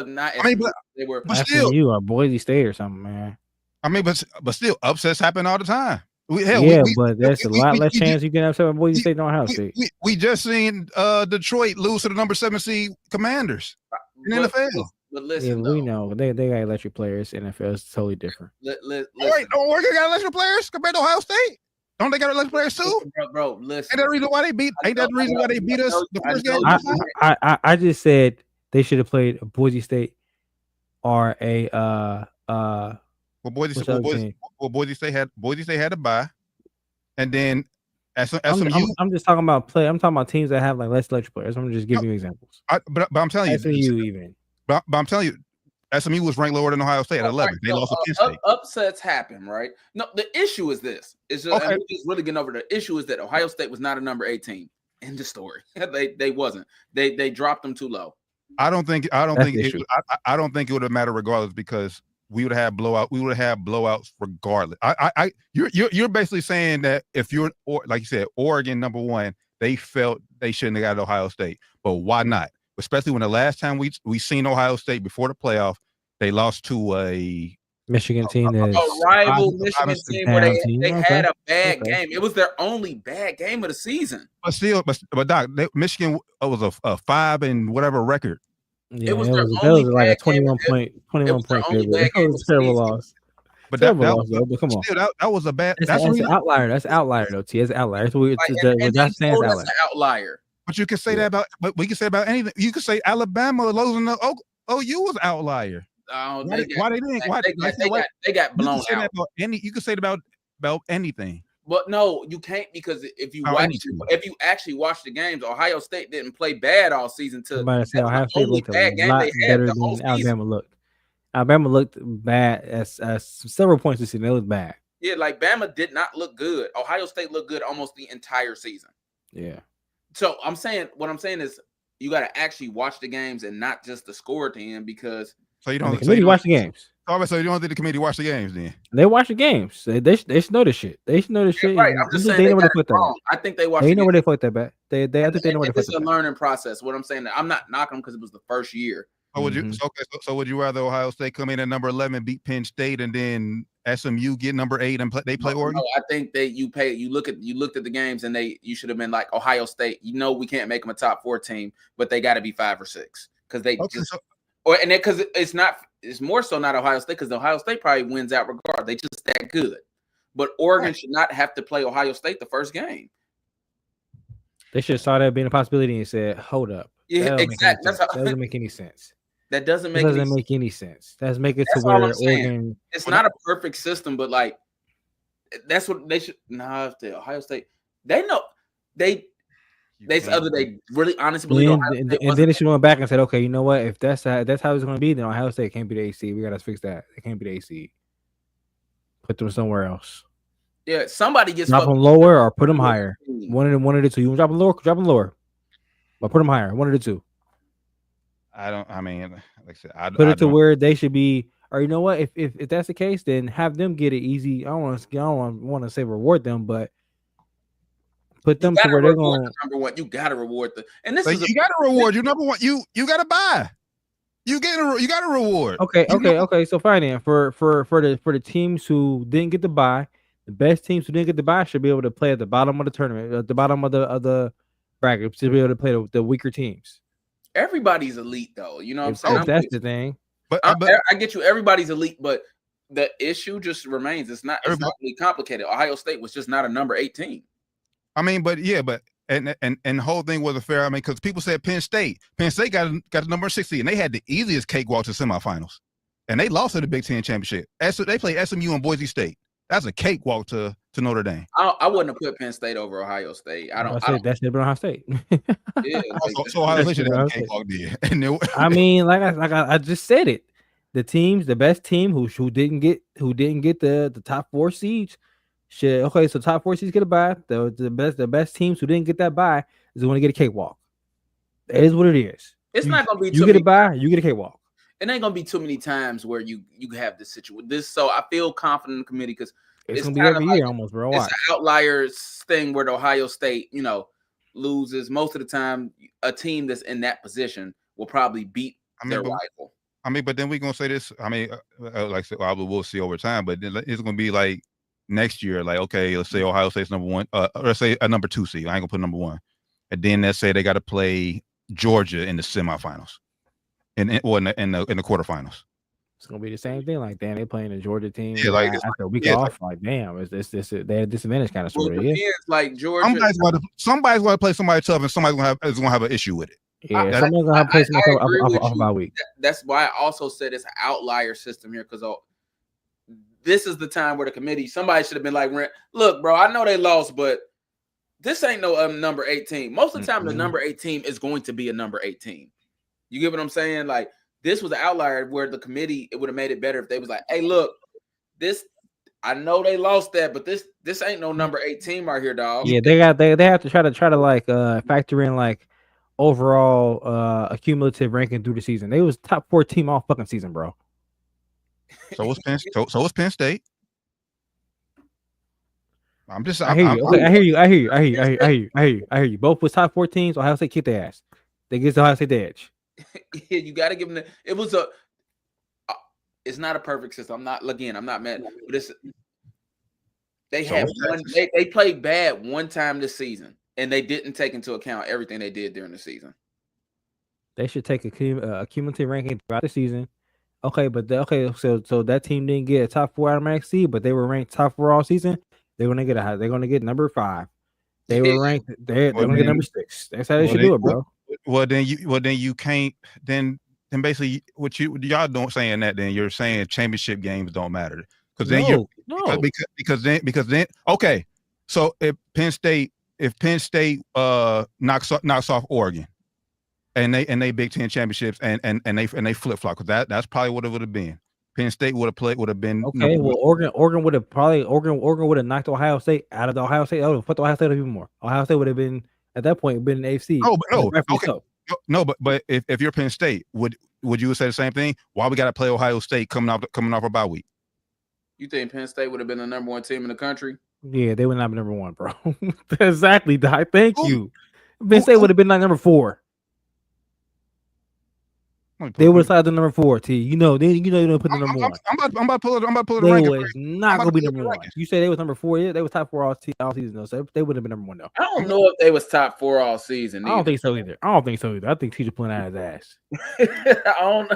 not. They were. But still, you are Boise State or something, man. I mean, but still, upsets happen all the time. But there's a lot less chance you get upset with Boise State than Ohio State. We just seen Detroit lose to the number 7 seed Commanders in the NFL. But listen, we know they got electric players. NFL is totally different. Wait, don't Oregon got electric players compared to Ohio State? Don't they got electric players too? Bro, listen. Ain't that the reason why they beat us the first game? I just said they should have played Boise State or a Boise State had a bye, and then I'm just talking about play. I'm talking about teams that have like less electric players. I'm just giving you examples. But I'm telling you, SMU even. But I'm telling you, SMU was ranked lower than Ohio State at 11. They lost to Penn State. Upsets happen, right? No, the issue is this. It's just, I'm just really getting over the issue is that Ohio State was not a number 18 in the story. They wasn't. They dropped them too low. I don't think it would have mattered regardless because we would have blowouts regardless. You're basically saying that if you're like you said, Oregon number 1, they felt they shouldn't have got Ohio State, but why not? Especially when the last time we seen Ohio State before the playoff, they lost to a Michigan team, a rival Michigan team where they had a bad game. It was their only bad game of the season. But still, but Doc, Michigan was a 5 and whatever record. Yeah, it was like a 21 point favorite. It was a terrible loss. But come on, still, that was a bad. That's an outlier. That's an outlier though. T. That's an outlier. That's weird. That's an outlier. But you can say that about. But we can say about anything. You can say Alabama losing to OU was outlier. Oh, Why they didn't? Why they got blown you can say out. that about you can say it about anything. But no, you can't, because if you About anything. actually watch the games, Ohio State didn't play bad all season. Somebody say Ohio State looked a lot better than Alabama looked. Alabama looked bad as several points this season. They looked bad. Yeah, like Bama did not look good. Ohio State looked good almost the entire season. Yeah. So what I'm saying is you got to actually watch the games and not just the score at the end, because So you don't. The committee watch the games. So you don't think the committee watch the games then? They watch the games. They should know this shit. They should know this shit. Right. I'm just saying they they know where got they put it wrong. that. I think they watch. They know where they put that back. I think they know where they put It's that a back. learning process. What I'm saying, I'm not knocking them because it was the first year. So would you? So would you rather Ohio State come in at number 11, beat Penn State, and then SMU get number 8 and they play Oregon? No, I think you looked at the games, and you should have been like Ohio State. We can't make them a top 4 team, but they got to be 5 or 6 because they because it's more so not Ohio State, because Ohio State probably wins out regardless. They just that good. But Oregon should not have to play Ohio State the first game. They should have saw that being a possibility and said, "Hold up." Yeah, exactly. That doesn't make any sense. That doesn't make any sense. Let's make it That's to where all I'm saying. Oregon. It's not a perfect system, but like that's what they should. Nah, if the Ohio State, they know they really honestly believe. And then they should went back and said, "Okay, you know what? If that's how it's going to be, then Ohio State can't be the AC. We got to fix that. They can't be the AC. Put them somewhere else. Yeah, somebody gets drop them lower or put them higher. One of the two. You want to drop them lower, but put them higher. One of the two. I mean, like I said, put it to where they should be. Or you know what? If that's the case, then have them get it easy. I don't want to say reward them, but put them to where they're going. Number one, you got to reward them, and this you got to reward you. Number one, you got to buy. You got a reward. Okay. So fine then. For the teams who didn't get to buy, the best teams who didn't get to buy should be able to play at the bottom of the tournament, at the bottom of the bracket, to be able to play the weaker teams. Everybody's elite, though. You know what I'm saying? That's the thing. But I get you. Everybody's elite, but the issue just remains. It's not really complicated. Ohio State was just not a number 18. I mean, and the whole thing wasn't fair. I mean, because people said Penn State got the number 60, and they had the easiest cakewalk to semifinals, and they lost in the Big Ten championship. They played SMU and Boise State. That's a cakewalk to Notre Dame. I wouldn't have put Penn State over Ohio State. That should have been Ohio State. Yeah, so Ohio State should have a cakewalk there. I mean, like I just said it. The best team who didn't get the top 4 seeds should. Okay, so top 4 seeds get a bye. The best teams who didn't get that bye is going to get a cakewalk. That is what it is. It's not going to be. You get a bye, you get a cakewalk. It ain't gonna be too many times where you have this situation. So I feel confident in the committee because it's gonna be every year almost, bro. It's an outliers thing where the Ohio State, loses most of the time. A team that's in that position will probably beat their rival. I mean, but then we're gonna say this. I mean, like I said, we'll see over time. But then it's gonna be like next year. Like, okay, let's say Ohio State's number 1, or let's say a number 2 seed. I ain't gonna put number 1, and then let's say they got to play Georgia in the semifinals. In the quarterfinals, it's gonna be the same thing. Like, damn, they playing the Georgia team. Yeah, like after a week off. Like, damn, is this their disadvantage kind of story? Yeah, like Georgia. Somebody's going to play somebody tough, and somebody's going to have an issue with it. Yeah, somebody's going to play somebody off by a week. That's why I also said it's an outlier system here, because this is the time where the committee, somebody should have been like, look, bro, I know they lost, but this ain't no number 18. Most of the time, the number 18 is going to be a number 18. You get what I'm saying? Like, this was an outlier where the committee, it would have made it better if they was like, hey, look, I know they lost that, but this ain't no number 18 right here, dog. Yeah, they have to try to like factor in like overall accumulative ranking through the season. They was top 4 team all fucking season, bro. So was Penn State. I hear you. Both was top 4 teams. Ohio State kicked their ass. They get the Ohio State the edge. Yeah, you got to give them it's not a perfect system. I'm not mad, but they played bad one time this season, and they didn't take into account everything they did during the season. They should take a cumulative ranking throughout the season. Okay, but so that team didn't get a top 4 automatic seed, but they were ranked top 4 all season. They're gonna get number 5. They were ranked. They're gonna get number 6. That's how they should do it, bro. Well, then you can't. Then basically what y'all don't saying that, then you're saying championship games don't matter because then because then okay. So if Penn State knocks off Oregon and they Big Ten championships and they flip flop because that's probably what it would have been. Penn State would have been okay. Well, Oregon would have knocked Ohio State out of the Ohio State. Oh, put the Ohio State even more. Ohio State would have been at that point been an AFC. But if you're Penn State, would you say the same thing? Why we got to play Ohio State coming off a bye week? You think Penn State would have been the number one team in the country? Yeah, they would not be number one, bro. Exactly. Thank you. Penn State would have been like number 4. They would have started the number 4. T. You don't put the number 1. I'm about to pull it. They was not gonna be number 1. You say they was number 4. Yeah, they was top 4 all season though. So they would have been number 1 though. I don't know if they was top 4 all season. I don't think so either. I think teacher pulling out his ass. I don't.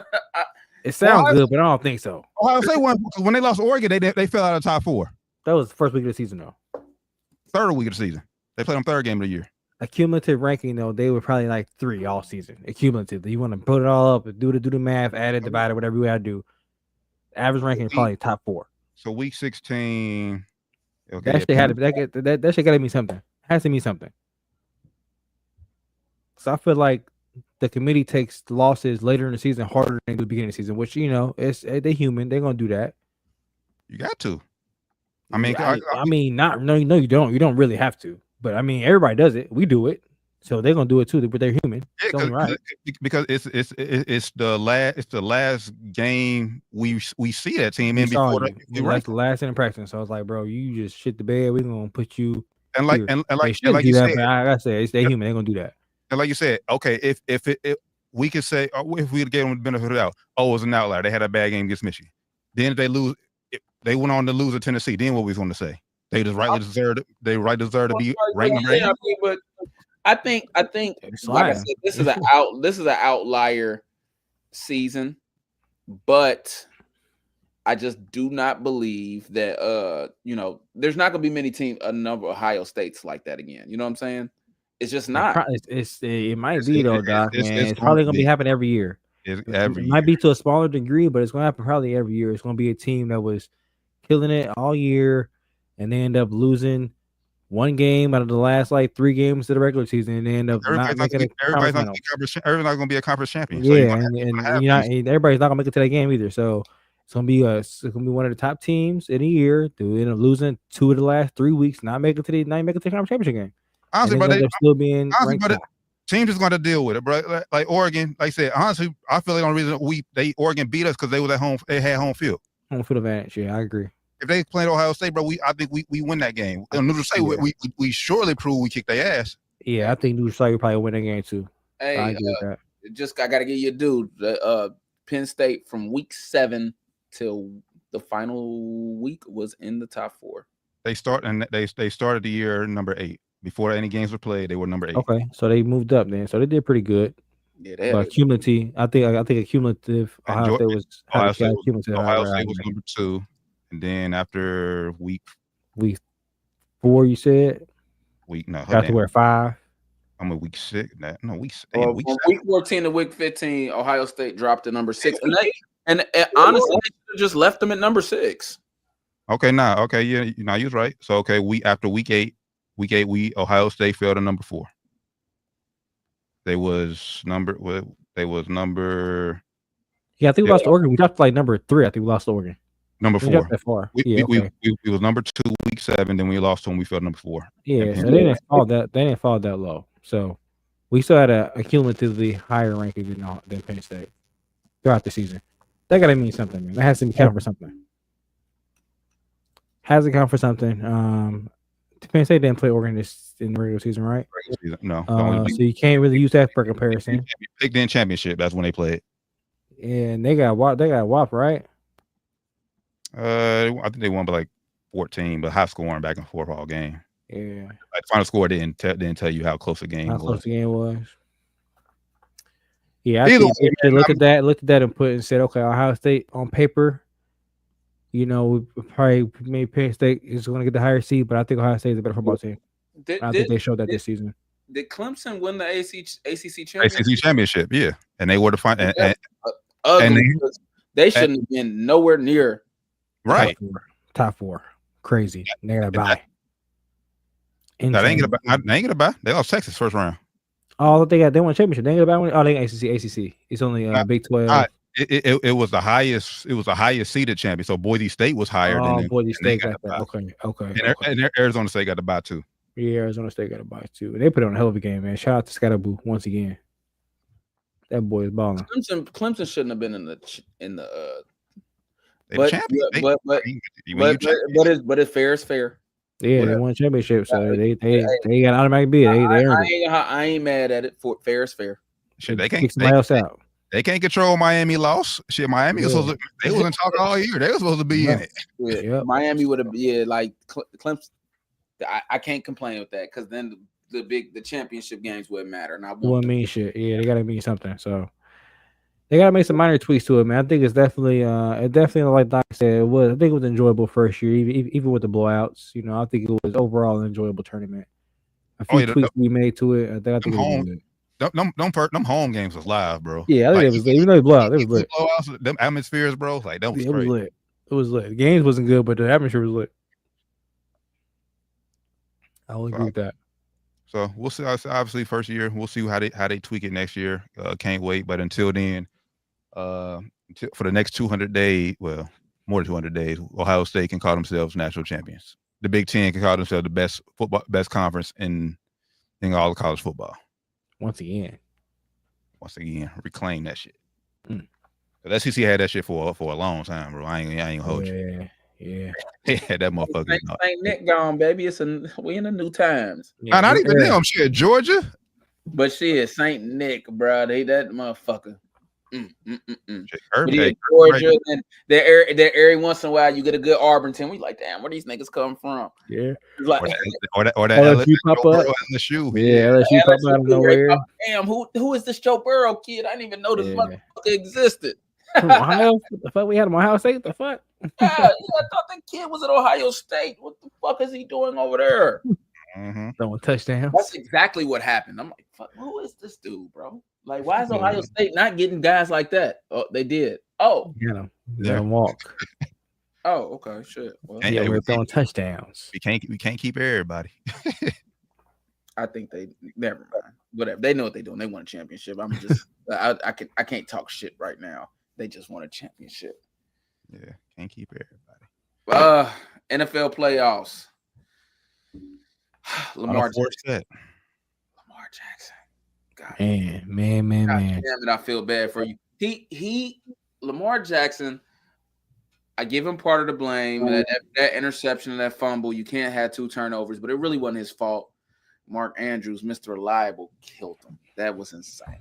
It sounds good, but I don't think so. Ohio State when they lost Oregon, they fell out of the top 4. That was the first week of the season though. Third week of the season. They played them third game of the year. A cumulative ranking though, they were probably like 3 all season. A cumulative. You want to put it all up, do the math, add it, divide it, whatever you gotta do. Average ranking is probably top 4. So week 16. Okay, that shit gotta mean something. It has to mean something. So I feel like the committee takes losses later in the season harder than the beginning of the season, which they human. They're gonna do that. You got to. I mean, you don't. You don't really have to. But I mean, everybody does it. We do it, so they're gonna do it too. But they're human. Yeah, because it's the last game we see that team in before the last in practice. So I was like, bro, you just shit the bed. We're gonna put you and like you said, I said, they're human. They're gonna do that. And like you said, okay, if we could say if we gave them the benefit of the doubt, it was an outlier. They had a bad game against Michigan. Then if they lose, they went on to lose at Tennessee. Then what we was going to say? They just rightly deserve to be ranked number 8. But I think like I said, this is an outlier season, but I just do not believe that there's not gonna be many teams, a number of Ohio States like that again. You know what I'm saying? It's just not. It might be though, Doc. It's probably gonna be happening every year. It might be to a smaller degree, but it's gonna happen probably every year. It's gonna be a team that was killing it all year, and they end up losing one game out of the last 3 games of the regular season, and they end up not making it. Everybody's not going to be a conference champion. Yeah, and everybody's not going to make it to that game either. So it's going to be one of the top teams in a year. They end up losing 2 of the last 3 weeks, not making it to the conference championship game. Honestly, but they're still being teams is going to deal with it, bro. Like Oregon, like I said, honestly, I feel like the only reason Oregon beat us because they was at home. They had home field advantage. Yeah, I agree. If they played Ohio State, bro, I think we win that game. Neutral State, we surely prove we kicked their ass. Yeah, I think Neutral State will probably win that game too. Hey, I got to give you a dude. Penn State from week 7 till the final week was in the top 4. They started the year number 8. Before any games were played, they were number 8. Okay, so they moved up then. So they did pretty good. Yeah, but cumulative, I think a cumulative. Ohio State was number 2. And then after week 4, you said got to wear 5. I'm at week 6. Week 14 to week 15, Ohio State dropped to number 6, and honestly, they just left them at number 6. Okay, yeah, you're right. So after week 8, Ohio State fell to number 4. They was number. Yeah, I think we lost to Oregon. We dropped number 3. I think we lost to Oregon. Number 4. That far. We was number 2 week 7. Then we lost to them. We fell number 4. Yeah, so they didn't fall that. They didn't fall that low. So we still had a cumulatively higher ranking than Penn State throughout the season. That gotta mean something, man. That has to count for something. Has to count for something. Penn State didn't play Oregon in the regular season, right? No. So you can't really use that for comparison. Big Ten championship. That's when they played. And they got whopped, right? I think they won by 14, but high scoring back and forth all game. Yeah. The final score didn't tell you how close the game was. Close the game was. Yeah, I think they looked at that and said, okay, Ohio State on paper, we probably maybe Penn State is going to get the higher seed, but I think Ohio State is a better football team. I think they showed that this season. Did Clemson win the ACC championship? ACC championship, yeah, and they were the final. Ugly. They shouldn't have been nowhere near. Right. Top four. Crazy. They got to buy. No, they ain't gonna buy. They lost Texas first round. Oh, they won a championship. They ain't gonna buy one. Oh, they got ACC. It's only Big 12. It was the highest. It was the highest seeded champion. So Boise State was higher than them. Boise State got that. Okay. And Arizona State got to buy too. Yeah, Arizona State got to buy too. They put on a hell of a game, man. Shout out to Scatterboo once again. That boy is balling. Clemson shouldn't have been in the But it's fair is fair. Yeah, they won a championship, so they got automatic bid. They earned it. I ain't mad at it. Fair is fair. Shit, they can't. Somebody else out. They can't control Miami loss. Shit, Miami was supposed to, they wasn't talking all year. They were supposed to be in it. Yeah. Miami would have like Clemson. I can't complain with that because then the championship games wouldn't matter. And I wouldn't mean shit. Yeah, they gotta mean something. So they gotta make some minor tweaks to it, man. I think it's definitely like Doc said, it was. I think it was enjoyable first year, even with the blowouts. You know, I think it was overall an enjoyable tournament. A few tweaks we made to it. I think it was good. Them home games was live, bro. Yeah, I think it was lit. Even though it blew out, it was lit. Blowouts, them atmospheres, bro, like that was it was lit. It was lit. The games wasn't good, but the atmosphere was lit. I will agree with that. So we'll see. Obviously, first year, we'll see how they tweak it next year. Can't wait. But until then, for the next 200 days, well, more than 200 days, Ohio State can call themselves national champions. The Big Ten can call themselves the best conference in all of college football. Once again, reclaim that shit. The SEC had that shit for a long time, bro. I ain't gonna hold you. Yeah. That motherfucker. Ain't Nick gone, baby. We in the new times. Yeah, not even them. Shit, Georgia. But shit, Saint Nick, bro. They that motherfucker. Georgia, and that every once in a while you get a good Arlington. We like, damn, where these niggas come from? Yeah, like, or that LSU pop up. LSU. Yeah, LSU pop out of nowhere. Damn, who is this Joe Burrow kid? I didn't even know this motherfucker existed. From Ohio? What the fuck? We had him Ohio State? The fuck? Yeah, I thought that kid was at Ohio State. What the fuck is he doing over there? Throwing touchdowns. That's exactly what happened. I'm like, fuck, who is this dude, bro? Like, why is Ohio State not getting guys like that? Oh, they did. Oh, let him walk. Oh, okay, shit. Well, we're throwing touchdowns. We can't keep everybody. I think they never mind. Whatever. They know what they're doing. They won a championship. I'm just I can't talk shit right now. They just won a championship. Yeah, can't keep everybody. NFL playoffs. Lamar Jackson. God, man. Damn it, I feel bad for you. Lamar Jackson, I give him part of the blame. That interception and that fumble, you can't have 2 turnovers, but it really wasn't his fault. Mark Andrews, Mr. Reliable, killed him. That was insane.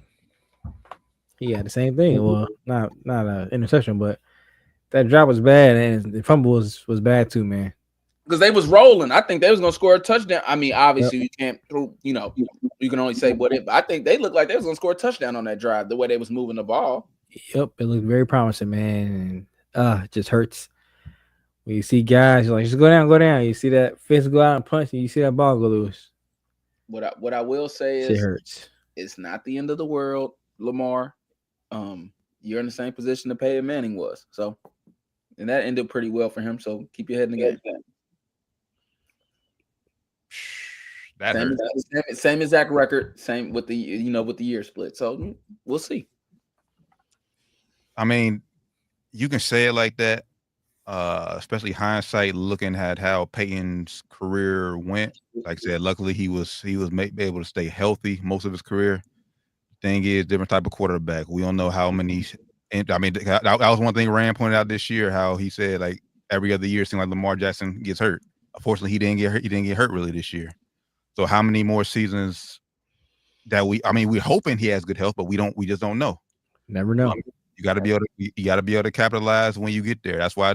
Yeah, the same thing. Well, not an interception, but that drop was bad, and the fumble was bad too, man. Because they was rolling. I think they was gonna score a touchdown. I mean, obviously you can't, you can only say what if. I think they looked like they was gonna score a touchdown on that drive. The way they was moving the ball. Yep, it looked very promising, man. And it just hurts when you see guys. You're like, just go down. You see that fist go out and punch, and you see that ball go loose. What I will say is, it hurts. It's not the end of the world, Lamar. You're in the same position that Peyton Manning was. So, and that ended pretty well for him. So keep your head in the game. Same exact record, same with the with the year split. So we'll see. I mean, you can say it like that, especially hindsight, looking at how Peyton's career went. Like I said, luckily he was able to stay healthy most of his career. Thing is, different type of quarterback. We don't know how many. And I mean, that was one thing Rand pointed out this year. How he said like every other year it seemed like Lamar Jackson gets hurt. Unfortunately, he didn't get hurt. He didn't get hurt really this year. So how many more seasons that we're hoping he has good health, but we just don't know. Never know. You got to be able to capitalize when you get there. That's why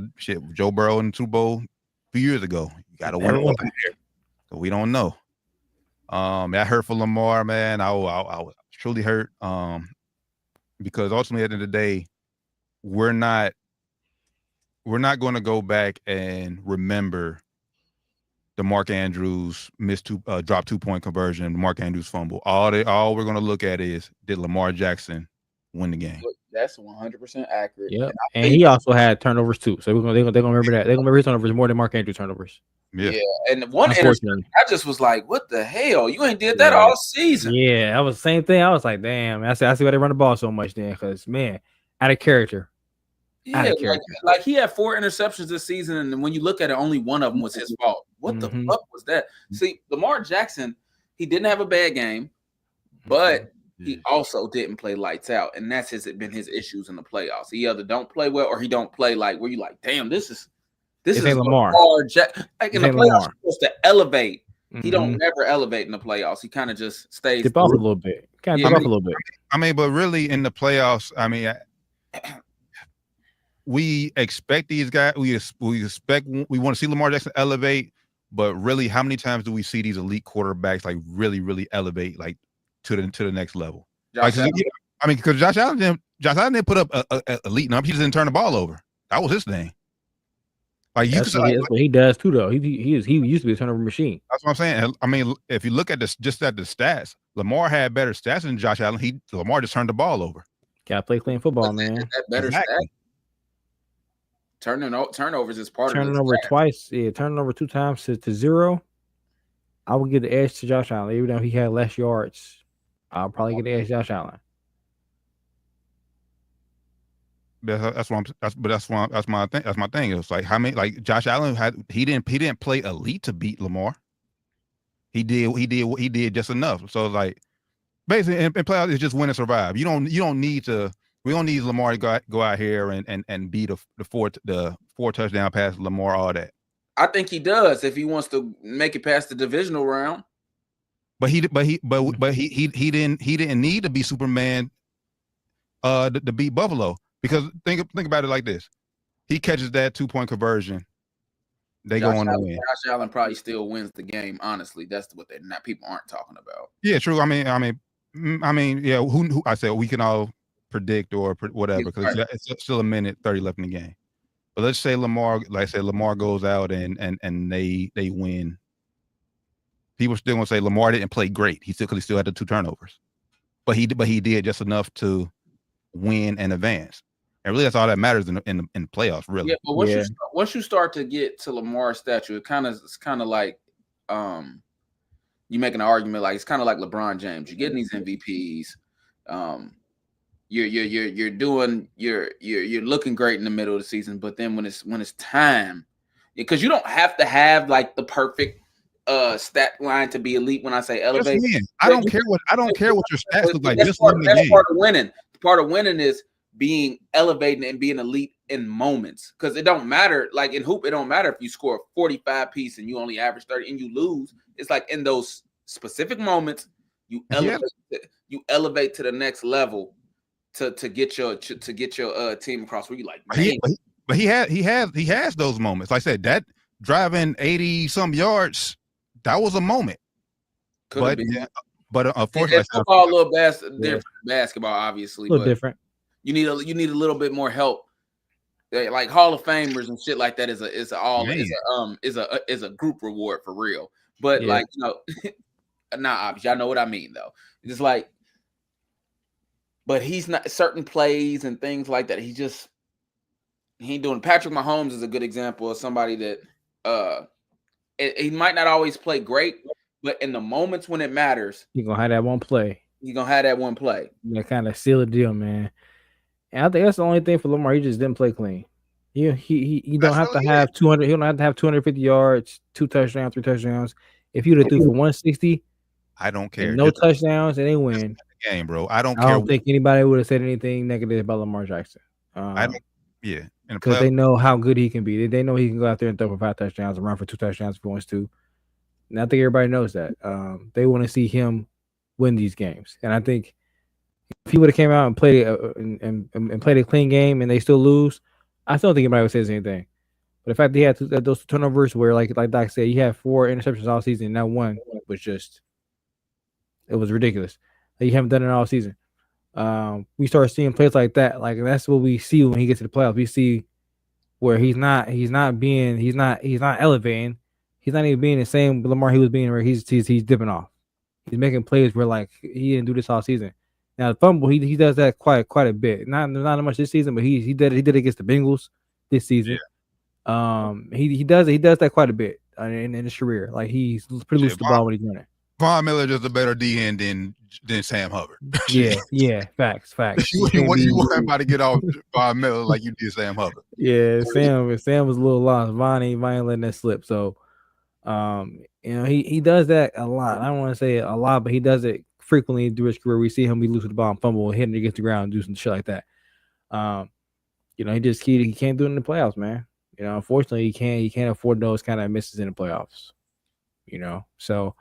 Joe Burrow in the Super Bowl a few years ago. You got to win one there. So we don't know. That hurt for Lamar, man. I was truly hurt. Because ultimately at the end of the day, we're not going to go back and remember the Mark Andrews drop 2-point conversion, the Mark Andrews fumble. All we're going to look at is, did Lamar Jackson win the game? That's 100% accurate. Yep. And he also had turnovers too. So they're gonna remember that. They're gonna remember his turnovers more than Mark Andrews turnovers. Yeah. And one interception, I just was like, what the hell? You ain't did that all season. Yeah, that was the same thing. I was like, damn. I see why they run the ball so much then, because man, out of character. Yeah, like he had 4 interceptions this season, and when you look at it, only one of them was his fault. What the fuck was that? See, Lamar Jackson, he didn't have a bad game, but he also didn't play lights out, and that's been his issues in the playoffs. He either don't play well or he don't play like where you like, damn, this is Lamar. Like in the playoffs, you're supposed to elevate. He don't never elevate in the playoffs. He kind of just stays dip off a little bit. Dip off a little bit. I mean, but really in the playoffs, I mean, we expect these guys. We want to see Lamar Jackson elevate, but really, how many times do we see these elite quarterbacks like really, really elevate like to the next level? Like, I mean, because Josh Allen didn't put up a elite number. He just didn't turn the ball over. That was his thing. Like that's what he does too, though. He used to be a turnover machine. That's what I'm saying. I mean, if you look at this, just at the stats, Lamar had better stats than Josh Allen. Lamar just turned the ball over. Gotta play clean football, man. That better stat. Turnovers is part turning of it. Over twice. Yeah, turning over 2 times to 0. I would give the edge to Josh Allen, even though he had less yards. I'll probably get the edge to Josh Allen. That's my thing. It's like how many, like Josh Allen he didn't play elite to beat Lamar. He did just enough. So like basically in playoffs, it's just win and survive. We don't need Lamar to go out here and beat the 4 touchdown pass Lamar, all that. I think he does if he wants to make it past the divisional round. But he didn't need to be Superman to beat Buffalo. Because think about it like this: he catches that 2-point conversion, they go on to win. Josh Allen probably still wins the game. Honestly, that's what people aren't talking about. Yeah, true. I mean, yeah. Who I said we can all predict or whatever because it's still a minute 30 left in the game. But let's say Lamar goes out and they win. People still gonna say Lamar didn't play great. He still had the 2 turnovers, but he did just enough to win and advance. And really, that's all that matters in the playoffs, really. Yeah, but once you start to get to Lamar's stature, it's kind of like you make an argument like it's kind of like LeBron James. You're getting these MVPs, you're looking great in the middle of the season, but then when it's time, because you don't have to have like the perfect stat line to be elite. When I say elevate, I don't care what your stats look like. That's part of winning. Part of winning is being elevating and being elite in moments, because it don't matter. Like in hoop, it don't matter if you score 45 piece and you only average 30 and you lose. It's like in those specific moments you elevate to the next level to get your team across where you like. But he has those moments. Like I said, that driving 80 some yards, that was a moment. But unfortunately, football a little different. Basketball, obviously, a little different. You need a little bit more help. Like Hall of Famers and shit like that is a group reward for real. But like obviously I know what I mean though. It's like, but he's not certain plays and things like that. He ain't doing. Patrick Mahomes is a good example of somebody that he might not always play great, but in the moments when it matters, you're gonna have that one play. That kind of seal the deal, man. And I think that's the only thing for Lamar. He just didn't play clean. He don't have to have 200. He don't have to have 250 yards, 2 touchdowns, 3 touchdowns. If you'd have threw for 160, I don't care. No touchdowns, and they win. Game, bro. I don't care. I don't think anybody would have said anything negative about Lamar Jackson. Because they know how good he can be. They know he can go out there and throw for 5 touchdowns and run for 2 touchdowns if he wants to. And I think everybody knows that. They want to see him win these games, and I think if he would have came out and played and played a clean game and they still lose, I still don't think anybody would say anything. But the fact that he had those turnovers where, like Doc said, he had 4 interceptions all season, and that one was just, it was ridiculous. Like, you haven't done it all season. We start seeing plays like that. Like, that's what we see when he gets to the playoffs. We see where he's not elevating. he's not even being the same Lamar he was being where he's dipping off. He's making plays where like he didn't do this all season. Now the fumble, he does that quite a bit. Not much this season, but he did it against the Bengals this season. Yeah. He does that quite a bit in his career. Like he's pretty loose with the ball when he's running. Von Miller just a better DN than Sam Hubbard. Yeah, facts. you want everybody to get off Von Miller like you did Sam Hubbard. Yeah, Sam was a little lost. Von ain't letting that slip. So, he does that a lot. I don't want to say a lot, but he does it frequently through his career. We see him be loose with the ball and fumble and hitting it against the ground and do some shit like that. He can't do it in the playoffs, man. Unfortunately, he can't afford those kind of misses in the playoffs. So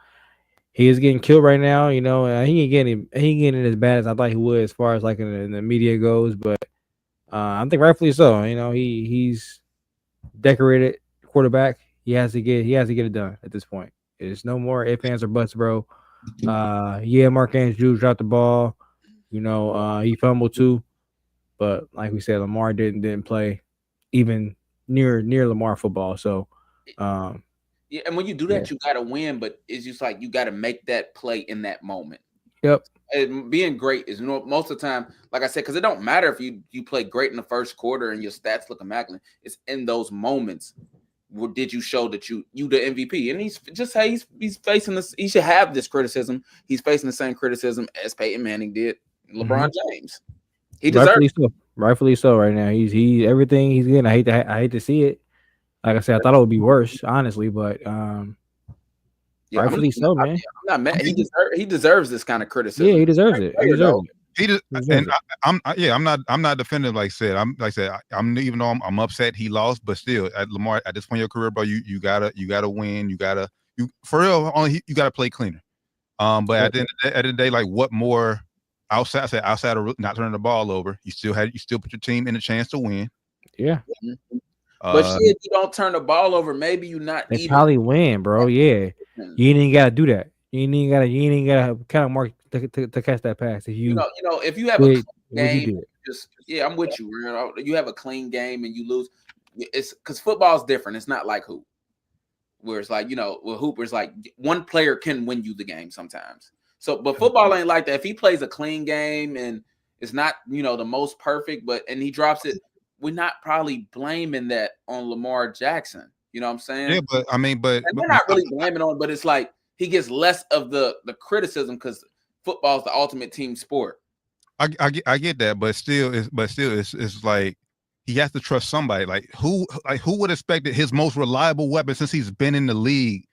he is getting killed right now. He ain't getting as bad as I thought he would as far as like in the media goes, but I think rightfully so. He's decorated quarterback. He has to get it done at this point. There's no more ifs, ands, or buts, bro. Mark Andrews dropped the ball. He fumbled too, but like we said, Lamar didn't play even near Lamar football. So, yeah, and when you do that, you got to win, but it's just like you got to make that play in that moment. Yep. And being great is most of the time, like I said, because it don't matter if you play great in the first quarter and your stats look immaculate. It's in those moments where did you show that you the MVP. And he's facing this. He should have this criticism. He's facing the same criticism as Peyton Manning did LeBron James. He deserves it. Rightfully so. Right now, he's everything he's getting. I hate to see it. Like I said, I thought it would be worse, honestly, but rightfully so, man. I'm not mad. He deserves this kind of criticism. Yeah, he deserves it. I'm not defending. Like I said, I'm even though I'm upset he lost, but still, at Lamar, at this point in your career, bro, you gotta win. You gotta play cleaner. But at the end of the day, like what more outside of not turning the ball over, you still put your team in a chance to win. Yeah. But shit, if you don't turn the ball over, maybe you not. They probably win, bro. Yeah, you ain't even gotta do that. You ain't gotta kind of mark to catch that pass. If you if you have a clean game, I'm with you. You have a clean game and you lose. It's because football is different. It's not like hoop, where it's like with hoop, it's like one player can win you the game sometimes. So, but football ain't like that. If he plays a clean game and it's not the most perfect, and he drops it. We're not probably blaming that on Lamar Jackson. You know what I'm saying? Yeah, but we're not really blaming on. But it's like he gets less of the criticism because football is the ultimate team sport. I get that, but still, it's like he has to trust somebody. Like who would expect that his most reliable weapon since he's been in the league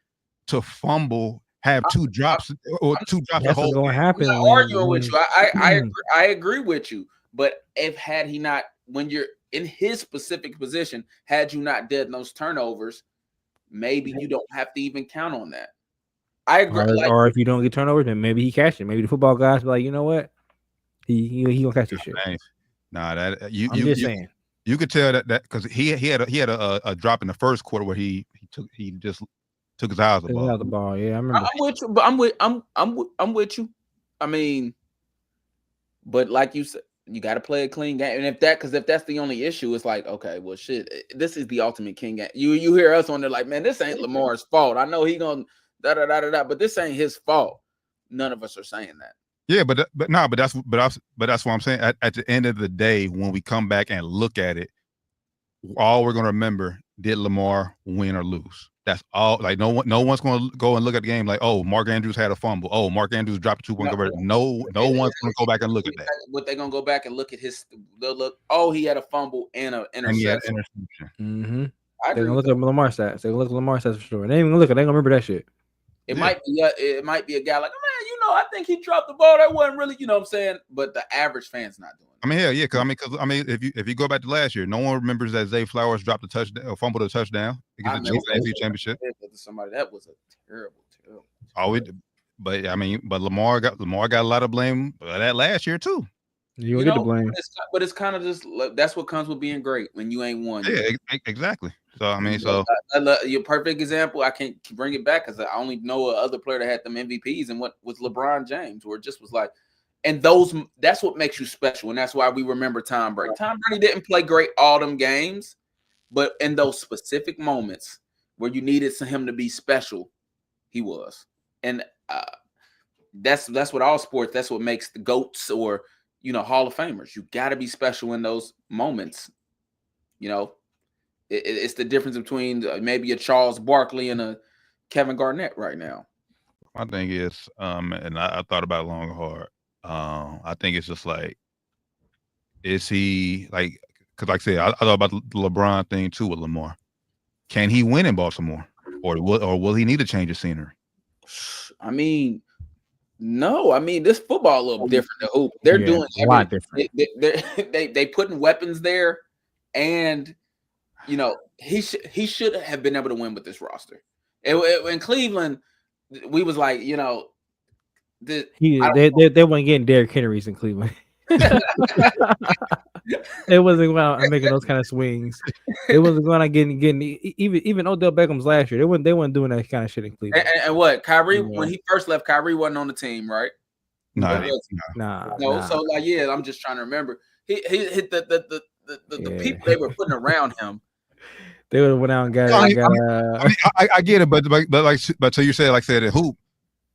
to fumble, have two drops. That's what's going to happen. I'm arguing with you. I agree with you. But had he not, when you're in his specific position, had you not done those turnovers, maybe you don't have to even count on that. I agree. Or if you don't get turnovers, then maybe he catch it. Maybe the football guys be like, you know what, he gonna catch this shit. Nah, I'm just saying. You could tell that because he had a drop in the first quarter where he just took his eyes off the ball. Yeah, I remember. I'm with you, but I'm with you. I mean, but like you said, you got to play a clean game, and if that's the only issue, it's like, okay, well, shit, this is the ultimate king game. You hear us on there like, man, this ain't Lamar's fault. I know he gonna but this ain't his fault. None of us are saying that. Yeah, but that's what I'm saying. At the end of the day, when we come back and look at it, all we're gonna remember: did Lamar win or lose? That's all. Like no one's gonna go and look at the game like, oh, Mark Andrews had a fumble. Oh, Mark Andrews dropped a 2-point conversion. No one's gonna go back and look at that. But they're gonna go back and look at they'll look. Oh, he had a fumble and an interception. Mm-hmm. They're gonna look at Lamar stats. They're gonna look at Lamar stats for sure. They ain't even gonna look at. They gonna remember that shit. It might be a guy like, man, I think he dropped the ball. That wasn't really, what I'm saying. But the average fan's not doing it. I mean, hell yeah, because if you go back to last year, no one remembers that Zay Flowers dropped a touchdown or fumbled a touchdown against the AFC Championship. Somebody that was a terrible. But Lamar got a lot of blame for that last year too. You get the blame, but it's kind of just that's what comes with being great when you ain't won. Yeah, exactly. So your perfect example. I can't bring it back because I only know other player that had them MVPs, and what was LeBron James, where it just was like, and that's what makes you special, and that's why we remember Tom Brady. Tom Brady didn't play great all them games, but in those specific moments where you needed him to be special, he was. And that's what all sports, that's what makes the GOATs or, Hall of Famers. You got to be special in those moments. It's the difference between maybe a Charles Barkley and a Kevin Garnett right now. My thing is, and I thought about it long and hard. I think it's just like, is he like, because like I said, I thought about the LeBron thing too with Lamar. Can he win in Baltimore, or will he need to change the scenery? I mean, no. I mean, this football a little different than hoop. They're doing a lot different. They putting weapons there, and he should have been able to win with this roster. In Cleveland, we was like, they weren't getting Derrick Henrys in Cleveland. It wasn't going out making those kind of swings. It wasn't going out getting even Odell Beckham's last year. They weren't doing that kind of shit in Cleveland. And what Kyrie, when he first left, Kyrie wasn't on the team, right? Nah. So like, I'm just trying to remember. He hit the people they were putting around him. They would have went out and got. I get it, but so you said, like I said, in hoop,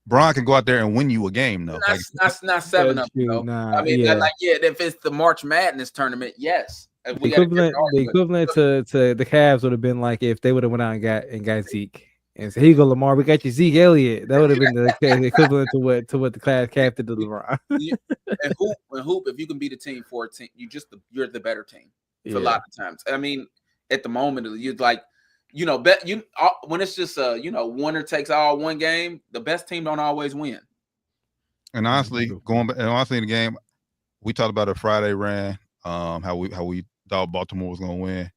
Bron can go out there and win you a game, though. That's not 7 of them, though. Nah, I mean, if it's the March Madness tournament, yes. The equivalent to the Cavs would have been like if they would have went out and got Zeke and said, "Here you go, Lamar. We got you, Zeke Elliott." That would have been the equivalent to what the Cavs did to LeBron. And hoop, if you can beat a team for a team, you're the better team for a lot of times. I mean, at the moment, you're like, when it's just winner takes all one game, the best team don't always win. And honestly, in the game, we talked about a Friday ran, how we thought Baltimore was going to win.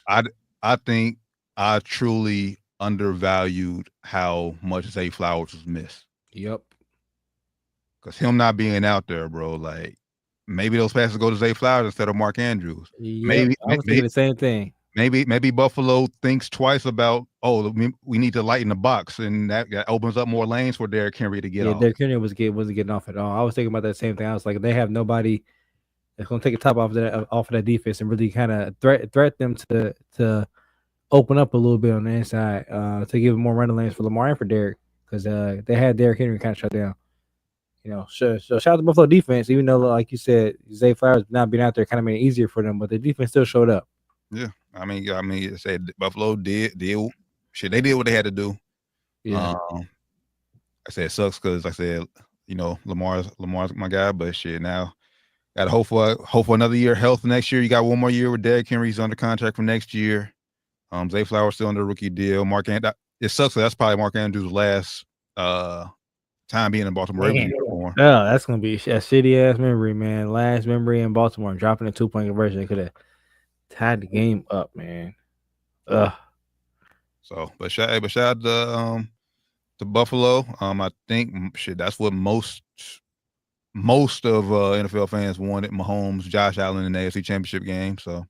I think I truly undervalued how much Zay Flowers was missed. Yep. Because him not being out there, bro, like maybe those passes go to Zay Flowers instead of Mark Andrews. Yep. Maybe I was thinking the same thing. Maybe Buffalo thinks twice about, we need to lighten the box, and that opens up more lanes for Derrick Henry to get off. Derrick Henry wasn't getting off at all. I was thinking about that same thing. I was like, they have nobody that's going to take a top off of that defense and really kind of threat them to open up a little bit on the inside to give more running lanes for Lamar and for Derrick, because they had Derrick Henry kind of shut down. So shout out to Buffalo defense, even though, like you said, Zay Flowers not being out there kind of made it easier for them, but the defense still showed up. Yeah, I mean, it said Buffalo did shit. They did what they had to do. Yeah, I said it sucks because, like I said, Lamar's my guy, but shit, now got to hope for another year of health next year. You got one more year with Derrick Henry. He's under contract for next year. Zay Flowers still under a rookie deal. It sucks. That's probably Mark Andrews' last time being in Baltimore. Oh, that's gonna be a shitty ass memory, man. Last memory in Baltimore, dropping a 2-point conversion could have tied the game up, man. So, but shout out to Buffalo. I think that's what most of NFL fans wanted. Mahomes, Josh Allen in the AFC Championship game. So,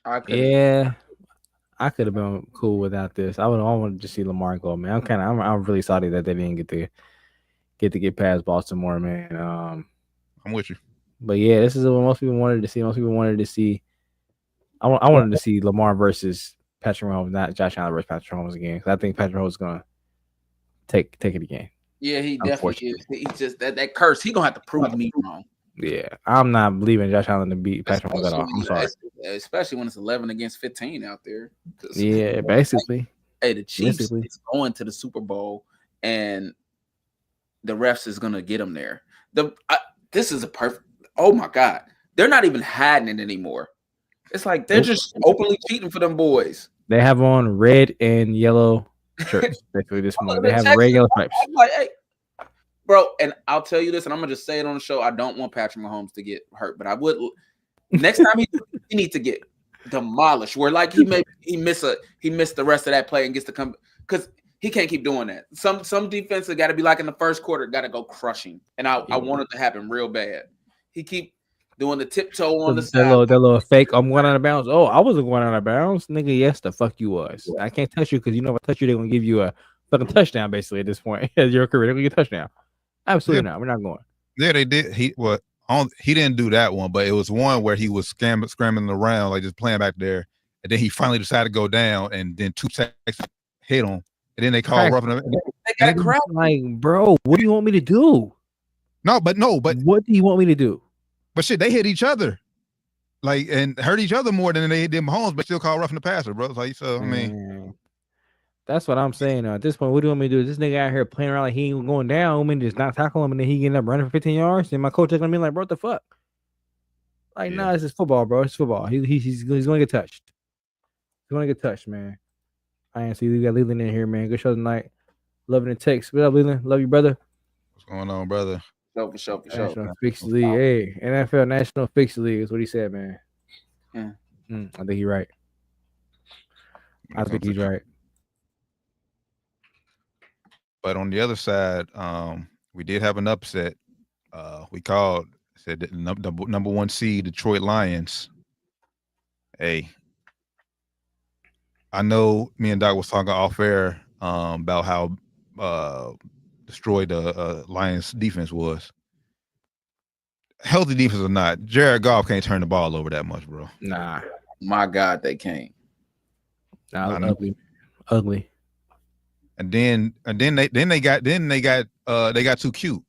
I could have been cool without this. I wanted to see Lamar go, man. I'm really sorry that they didn't get past Baltimore, man. I'm with you. But yeah, this is what most people wanted to see. Most people wanted to see. I wanted to see Lamar versus Patrick Mahomes, not Josh Allen versus Patrick Mahomes again. Because I think Patrick Mahomes is gonna take it again. Yeah, he definitely is. He's just that curse. He's gonna have to prove me wrong. Yeah, I'm not believing Josh Allen to beat Patrick Mahomes at all. I'm sorry. Especially when it's 11 against 15 out there. Yeah, basically. Hey, the Chiefs is going to the Super Bowl, and the refs is gonna get them there. This is a perfect. Oh my God, they're not even hiding it anymore. It's like they're just openly cheating for them boys. They have on red and yellow shirts. Basically, this morning they have red, yellow stripes. I'm like, hey, bro, and I'll tell you this, and I'm gonna just say it on the show. I don't want Patrick Mahomes to get hurt, but I would. Next time he needs to get demolished. Where like he missed the rest of that play and gets to come, because he can't keep doing that. Some defense got to be like in the first quarter, got to go crushing, and I want it to happen real bad. He keep doing the tiptoe on the side. That little fake. I'm going out of bounds. Oh, I wasn't going out of bounds, nigga. Yes, the fuck you was. I can't touch you because if I touch you, they're gonna give you a fucking touchdown. Basically, at this point, your career, they're gonna get a touchdown. Absolutely not. We're not going. Yeah, they did. He didn't do that one, but it was one where he was scrambling around, like just playing back there, and then he finally decided to go down, and then 2 sacks hit him, and then they called roughing him. They got crap. Like, bro, what do you want me to do? But what do you want me to do? But shit, they hit each other, like, and hurt each other more than they hit Mahomes, but still call roughing the passer, bro. Like, so I mean, that's what I'm saying. At this point, what do you want me to do? This nigga out here playing around like he ain't going down. I mean, just not tackle him, and then he getting up running for 15 yards. And my coach is gonna be like, bro, what the fuck? Like, nah, it's just football, bro. It's football. He's gonna get touched. He's gonna get touched, man. I ain't see we got Leland in here, man. Good show tonight. Loving the text. What up, Leland? Love you, brother. What's going on, brother? For sure. National Fixed League. Hey, NFL National Fixed League is what he said, man. Yeah. I think he's right. I think he's right. But on the other side, we did have an upset. We said that number 1 seed Detroit Lions. Hey, I know me and Doc was talking off air about how destroyed the Lions defense was. Healthy defense or not, Jared Goff can't turn the ball over that much, bro. Nah, my God, they can't. Nah, ugly. And then they got too cute.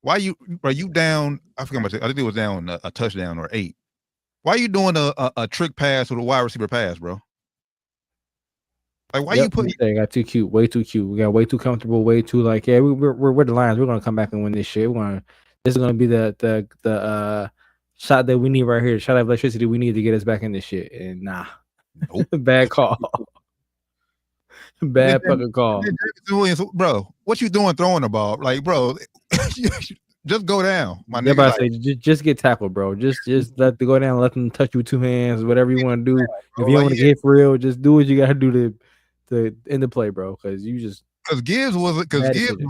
Why you down? I forget much. I think it was down a touchdown or 8. Why are you doing a trick pass with a wide receiver pass, bro? Like, why you put? They got too cute, way too cute. We got way too comfortable, way too like, yeah, we're the Lions. We're gonna come back and win this shit. This is gonna be the shot that we need right here. The shot of electricity we need to get us back in this shit. And nah, nope. Bad call. Bad fucking call. Bro, what you doing throwing the ball? Like, bro, just go down. My nigga, about to say, just get tackled, bro. Just let the go down, let them touch you with 2 hands, whatever you want to do. If you don't want to get for real, just do what you gotta do to end the play, bro. Because Gibbs was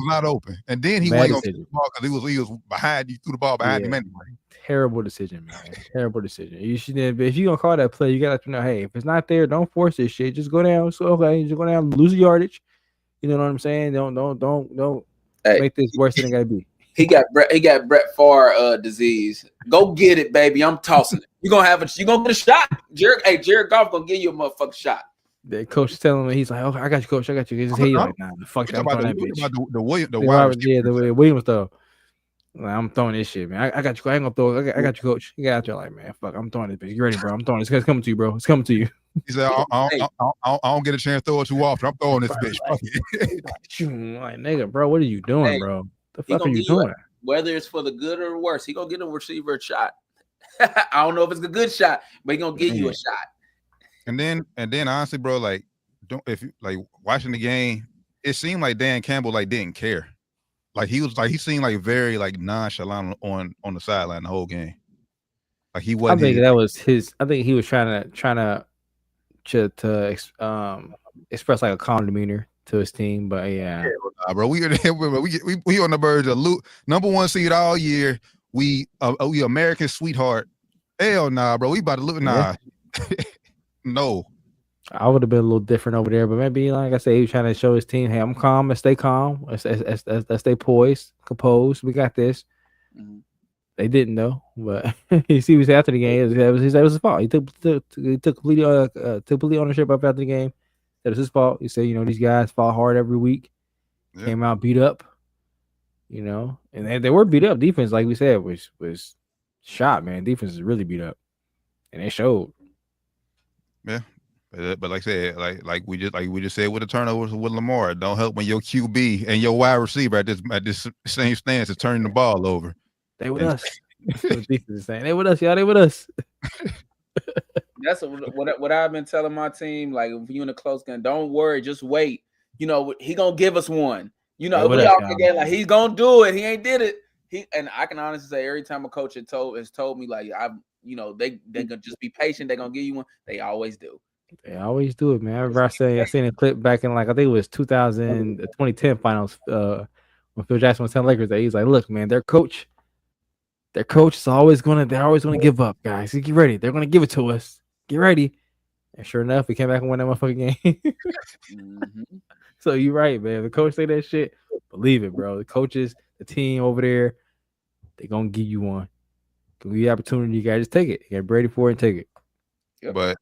not open, and then he went on the ball because he was behind. You threw the ball behind him anyway. Terrible decision, man. Terrible decision. You shouldn't. If you gonna call that play, you gotta let them know. Hey, if it's not there, don't force this shit. Just go down. So okay, just go down, lose the yardage. You know what I'm saying? Don't make this worse than it gotta be. He got Brett Favre disease. Go get it, baby. I'm tossing it. You gonna get a shot. Jared Goff gonna give you a motherfucking shot. The coach is telling me, he's like, "Okay, I got you, coach. I got you." He's like, "Nah, fuck that. I'm throwing that bitch." The Williams though. Like, I'm throwing this shit, man. I got you. I ain't gonna throw it. I got you, coach. You got out there like, man, fuck. I'm throwing this bitch. You ready, bro? I'm throwing it. It's coming to you, bro. It's coming to you. He said, I don't get a chance to throw it too often. I'm throwing this bitch. Like, nigga, bro, what are you doing, bro? The fuck are you doing? Whether it's for the good or the worse, he gonna get a receiver a shot. I don't know if it's a good shot, but he gonna give you a shot. And then honestly, bro, like, if you like watching the game, it seemed like Dan Campbell like didn't care. Like he seemed like very like nonchalant on the sideline the whole game. Like he wasn't. I think that was his. I think he was trying to express like a calm demeanor to his team. But yeah, bro, we on the verge of number 1 seed all year. We American sweetheart. Hell nah, bro. We about to look nah. No. I would have been a little different over there, but maybe, like I said, he was trying to show his team, hey, I'm calm. Let's stay calm. Let's stay poised, composed. We got this. Mm-hmm. They didn't though, but you see, we said after the game, it was his fault. He took complete ownership of after the game. That was his fault. He said, these guys fought hard every week, came out beat up, and they were beat up. Defense, like we said, was shot, man. Defense is really beat up, and they showed. Yeah. But like I said, like we just said with the turnovers with Lamar, it don't help when your QB and your wide receiver at this same stance is turning the ball over. They with us. That's what defense is saying. They with us, y'all. They with us. That's what I've been telling my team. Like, if you in a close game, don't worry, just wait. He gonna give us one. We all forget, like, he's gonna do it. He ain't did it. And I can honestly say, every time a coach has told me, like, they gonna just be patient. They gonna give you one. They always do. They always do it, man. I remember I seen a clip back in, like, I think it was 2010 finals when Phil Jackson was telling Lakers that he's like, look, man, their coach is always gonna give up, guys. Get ready. They're gonna give it to us. Get ready. And sure enough, we came back and won that motherfucking game. Mm-hmm. So you're right, man. The coach say that shit, believe it, bro. The coaches, the team over there, they gonna give you one. Give you the opportunity, you gotta just take it. You gotta be ready for it and take it. But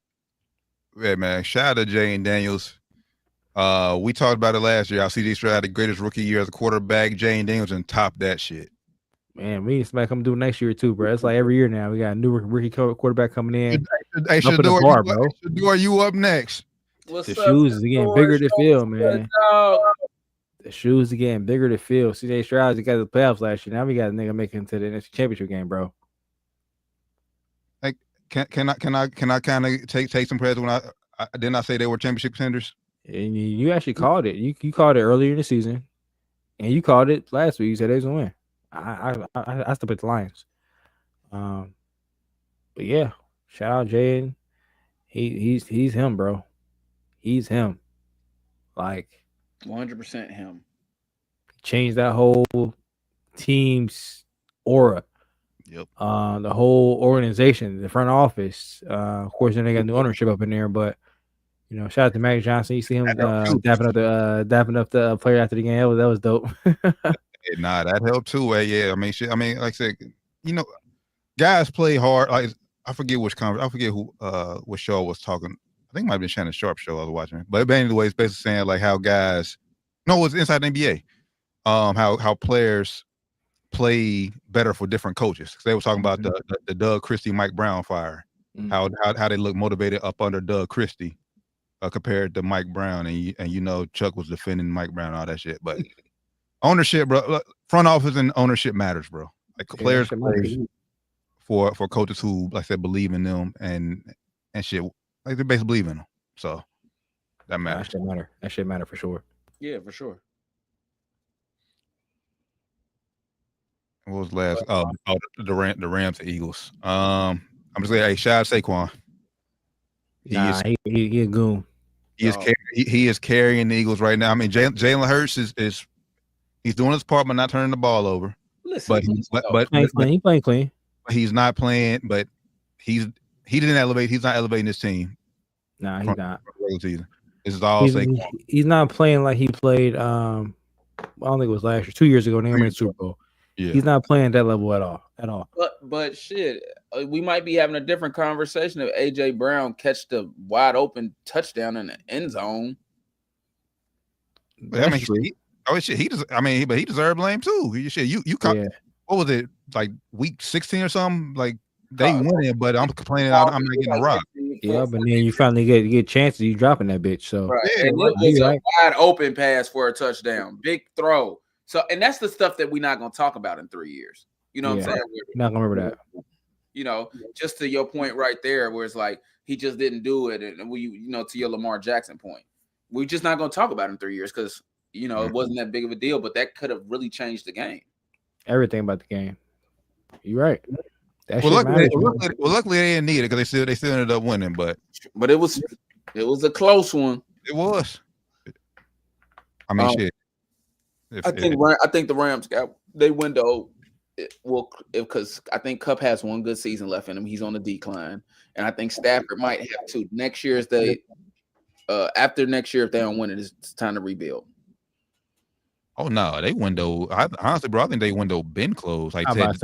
Yeah, man. Shout out to Jane Daniels. We talked about it last year. Our CJ Stroud had the greatest rookie year as a quarterback. Jane Daniels and top that shit. Man, we need somebody come do it next year too, bro. It's like every year now. We got a new rookie quarterback coming in. Hey, Up at the bar, bro. Shador, you up next? What's The up, shoes is getting bigger to fill, man. dog? The shoes are getting bigger to fill. CJ Stroud, he got the playoffs last year. Now we got a nigga making it to the NFC Championship game, bro. Like, can I kind of take some credit when I didn't I say they were championship contenders? And you actually called it. You called it earlier in the season, and you called it last week. You said they was gonna win. I still pick the Lions. But yeah, shout out Jaden. He's him, bro. He's him. Like 100% him. changed that whole team's aura. Yep. The whole organization, the front office. Of course, then they got new ownership up in there, but you know, shout out to Mac Johnson. You see him dapping up the player after the game. That was dope. Nah, that helped too. Yeah, I mean, like I said, you know, guys play hard. Like I forget which conference. I forget who what show I was talking. I think it might have been Shannon Sharp show I was watching. But anyway, it's basically saying like how guys. No, it was inside the NBA. How players play better for different coaches. They were talking about the Doug Christie, Mike Brown fire. Mm-hmm. How they look motivated up under Doug Christie compared to Mike Brown, and you know Chuck was defending Mike Brown and all that shit. But ownership, bro, front office and ownership matters, bro. Like players for coaches who, like I said, believe in them and shit. Like they basically believe in them. So that matters. That shit matter. That shit matter for sure. Yeah, for sure. What was last? The Rams and Eagles. I'm just saying, hey, shout out Saquon. He a goon. He is carrying the Eagles right now. I mean, Jalen Hurts is he's doing his part, but not turning the ball over. Listen, but he playing clean. He's not playing, but he didn't elevate. He's not elevating his team. Nah, he's not. This is all Saquon. He's not playing like he played. I don't think it was last year, 2 years ago. They won the Super Bowl. Yeah. He's not playing that level at all. But shit, we might be having a different conversation if AJ Brown catch the wide open touchdown in the end zone. But, I mean, he deserved blame too. You caught, what was it, like week 16 or something? Like they winning, but I'm complaining I'm not getting a rock. Yeah, but then you finally get chances, you dropping that bitch. So right. And it was a wide open pass for a touchdown, big throw. So, and that's the stuff that we're not going to talk about in 3 years. You know what I'm saying? Not going to remember that. You know, just to your point right there, where it's like he just didn't do it. And we, you know, to your Lamar Jackson point, we're just not going to talk about it in 3 years because, you know, it wasn't that big of a deal, but that could have really changed the game. Everything about the game. You're right. Luckily they didn't need it because they still ended up winning, but it was a close one. It was. I mean, shit. I think the Rams got their window. Because I think Kupp has one good season left in him. He's on the decline, and I think Stafford might have two. Next year, after next year, if they don't win it, it's time to rebuild. Oh no, they window. Honestly, bro, I think they window been closed. Like it's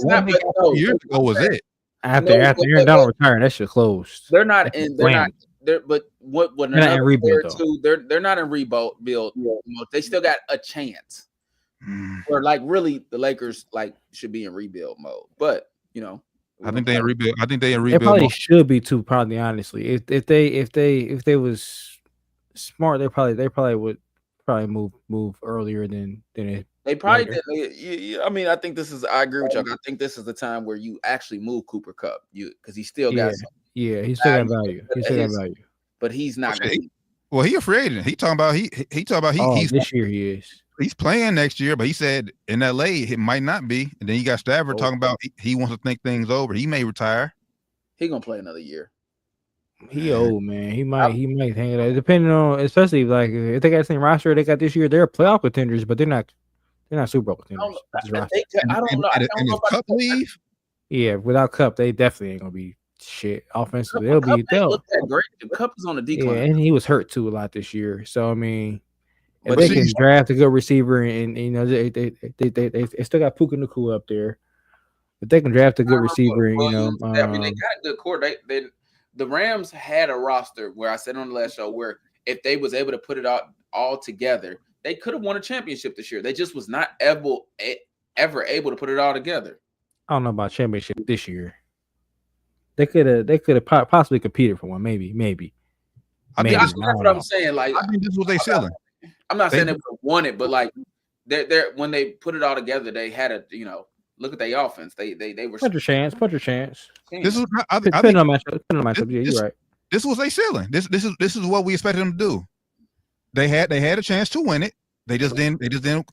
not. But years ago was it? After Aaron Donald retired, that shit closed. They're not in. But when they're not in rebuild, they're not in rebuild. They still got a chance. Or like really, the Lakers like should be in rebuild mode. But you know, I think they in rebuild. They probably should be too. Probably honestly, if they was smart, they probably would move earlier than it. They probably did. I mean, I think this is. I agree with you. I think this is the time where you actually move Cooper Kupp, because he still got some. Yeah, he's still got value. He's still got value. But he's not. Well, he a free agent. He talking about he's this year he is. He's playing next year, but he said in LA it might not be. And then you got Stafford talking about he wants to think things over. He may retire. He gonna play another year. He old, man. He might hang it out. Depending on, especially like if they got the same roster they got this year, they're playoff contenders, but they're not Super Bowl contenders. I don't know. And if Kupp leave, yeah, without Kupp, they definitely ain't gonna be shit offensively. They'll look that great. The Kupp is on the decline. Yeah, and he was hurt too a lot this year. So I mean, if they can draft a good receiver, and you know they still got Puka Nacua up there, but they can draft a good receiver, and I mean, they got a good core. the Rams had a roster where I said on the last show where if they was able to put it all together, they could have won a championship this year. They just was not ever able to put it all together. I don't know about championship this year. They could have possibly competed for one, maybe. That's what I'm saying. Like, I think this was their ceiling. I'm not saying they would have won it, but like they're when they put it all together, they had a look at their offense. They were put your chance. This is depending on matchup. Yeah, you're right. This was their ceiling. This is what we expected them to do. They had a chance to win it. They just didn't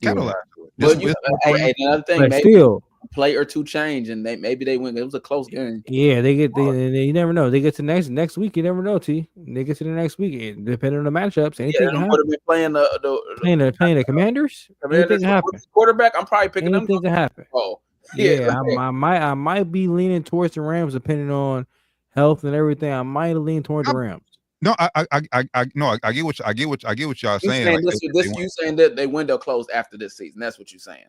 capitalize. But another thing, maybe still play or two change, and maybe they win. It was a close game. Yeah, you never know. They get to next week. You never know. They get to the next week, and depending on the matchups, anything can happen. Would have been playing the Commanders. Anything can happen. Quarterback, I'm probably picking them. Anything can happen. Oh, yeah. I might be leaning towards the Rams depending on health and everything. I might lean towards the Rams. No, I get what y'all saying. You saying that they window closed after this season? That's what you're saying.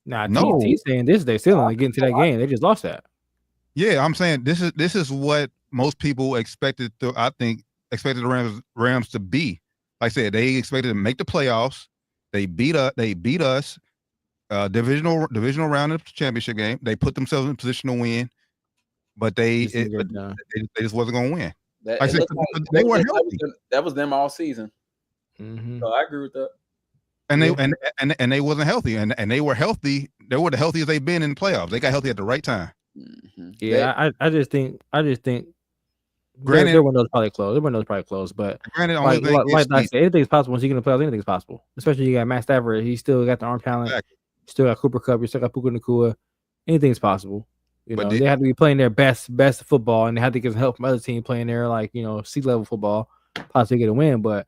Nah, no. He's saying this. They still only getting to that game. They just lost that. Yeah, I'm saying this is what most people expected. Expected the Rams to be. Like I said, they expected to make the playoffs. They beat us. Divisional round of the championship game. They put themselves in a position to win, but they just wasn't going to win. They weren't healthy. That was them all season. Mm-hmm. So I agree with that. And they wasn't healthy, and they were healthy. They were the healthiest they've been in the playoffs. They got healthy at the right time. Mm-hmm. Yeah, I just think. Granted, their window's probably closed. Their window's probably closed, but granted, like I said, anything's possible once you get in the playoffs. Anything's possible. Especially you got Matt Stafford. He still got the arm talent. Exactly. You still got Cooper Kupp. You still got Puka Nacua. Anything's possible. They have to be playing their best football, and they have to get some help from other teams playing their C-level football, possibly get a win. But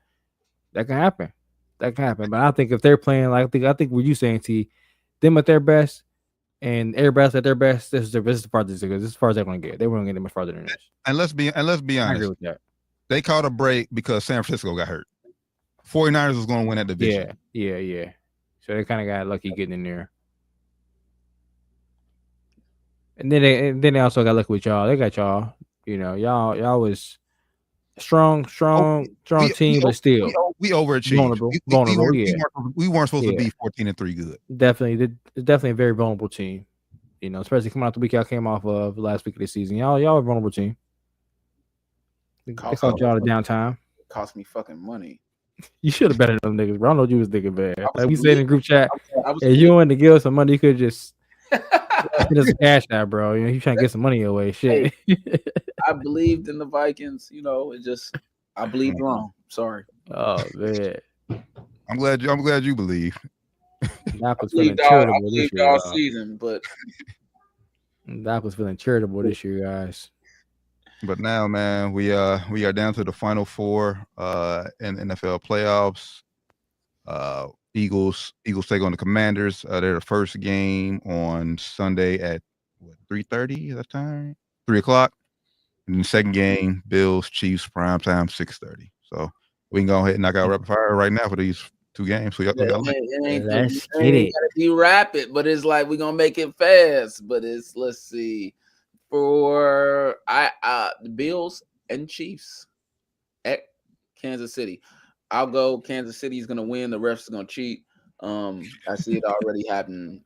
that can happen. But I think if they're playing I think what you saying, T, them at their best and everybody at their best, this is as far as they're going to get. They won't get much farther than this. And let's be honest. I agree with that. They caught a break because San Francisco got hurt. 49ers was going to win that division. Yeah. So they kind of got lucky getting in there. And then they also got lucky with y'all. They got y'all. Y'all was strong team, but still we overachieved. Vulnerable. We weren't supposed to be 14-3 good. Definitely, it's definitely a very vulnerable team. Especially coming out the week y'all came off of last week of the season. Y'all a vulnerable team. They caught y'all the downtime. It cost me fucking money. You should have betted them niggas, bro. I know you was thinking bad. Like we said in the group chat, if you wanted to give us some money, you could just just cash out, bro. You trying to get some money away. Shit. I believed in the Vikings. I believed wrong. Sorry. Oh man. I'm glad you believe. Doc was feeling charitable this year. All season, but Doc was feeling charitable this year, guys. But now, man, we are down to the final four in NFL playoffs. Eagles take on the Commanders. They're the first game on Sunday at 3:30 that time, 3:00. And the second game, Bills Chiefs primetime 6:30. So we can go ahead and knock out rapid fire right now for these two games. So Let's get it. Gotta be rapid, but it's like we're gonna make it fast. But let's see. For the Bills and Chiefs at Kansas City. I'll go Kansas City is going to win. The refs are going to cheat. I see it already happen.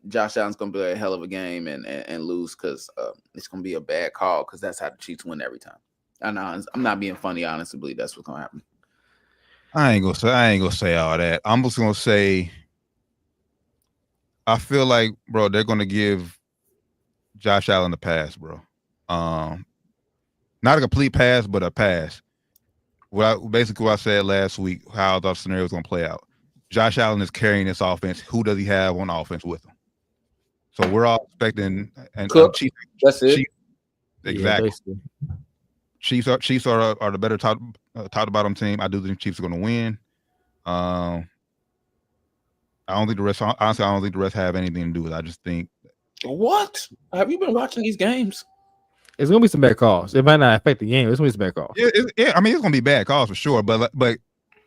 Josh Allen's going to play a hell of a game and lose because it's going to be a bad call because that's how the Chiefs win every time. I'm not being funny. I honestly believe that's what's going to happen. I ain't gonna say all that. I'm just gonna say I feel like, bro, they're gonna give Josh Allen a pass, bro. Not a complete pass, but a pass. Basically what I said last week, how the scenario was going to play out. Josh Allen is carrying this offense. Who does he have on offense with him? So we're all expecting and Chiefs. That's it. Chiefs, exactly. Yeah, Chiefs are the better top to bottom team. I do think Chiefs are going to win. I don't think the rest. Honestly, I don't think the rest have anything to do with it. I just think. What? Have you been watching these games? It's gonna be some bad calls. It might not affect the game. It's gonna be some bad calls. Yeah. I mean, it's gonna be bad calls for sure. But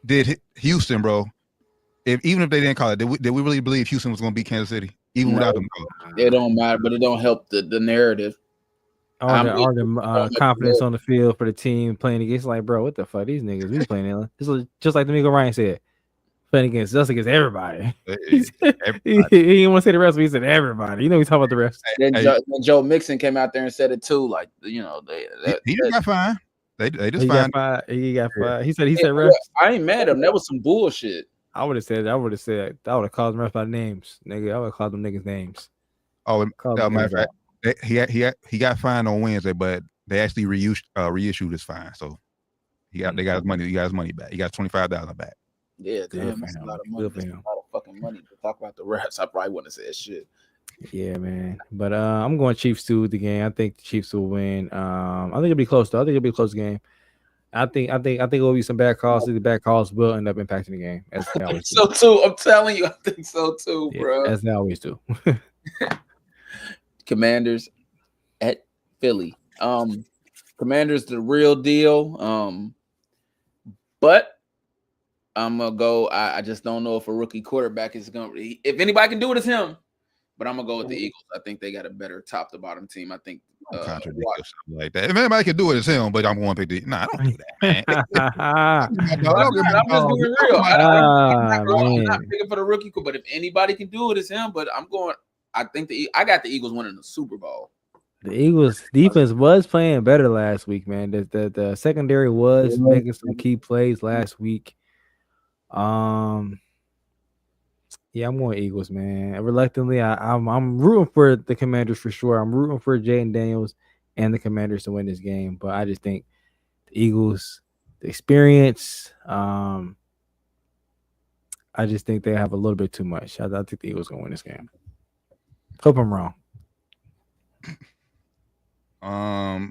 did Houston, bro? Even if they didn't call it, did we really believe Houston was gonna beat Kansas City even without them calling? It don't matter, but it don't help the narrative. all the confidence on the field for the team playing against. Like, bro, what the fuck? These niggas we playing in. This is just like D'Amico Ryan said, playing against everybody. He didn't want to say the rest, but he said everybody. You know, we talk about the rest. Then Joe Mixon came out there and said it too. Like, you know, he got fined. They just fined. He got fired. He said refs. I ain't mad at him. That was some bullshit. I would have said. I would have called them refs by names, nigga. I would have called them niggas names. Oh, matter of fact, he got fined on Wednesday, but they actually reissued his fine. So they got his money. He got his money back. He got $25,000 back. Yeah, damn, that's a lot of money. That's a lot of fucking money to talk about the refs. I probably wouldn't have said shit. Yeah, man. But I'm going Chiefs too with the game. I think the Chiefs will win. I think it'll be close though. I think it'll be a close game. I think it will be some bad calls. The bad calls will end up impacting the game. As they always so too. I'm telling you, I think so too, bro. As they always do. Commanders at Philly. Commanders the real deal. But I'm gonna go. I just don't know if a rookie quarterback is gonna. If anybody can do it, it's him. But I'm gonna go with the Eagles. I think they got a better top to bottom team. I think contradict something like that. If anybody can do it, it's him. But I'm going to pick the. Nah, I don't do that, man. I'm just being real. I'm not picking for the rookie, but if anybody can do it, it's him. But I'm going. I think I got the Eagles winning the Super Bowl. The Eagles defense was playing better last week, man. The secondary was making some key plays last week. Yeah, I'm going Eagles, man. And reluctantly, I'm rooting for the Commanders for sure. I'm rooting for Jaden Daniels and the Commanders to win this game, but I just think the Eagles, the experience, I just think they have a little bit too much. I think the Eagles gonna win this game. Hope I'm wrong. I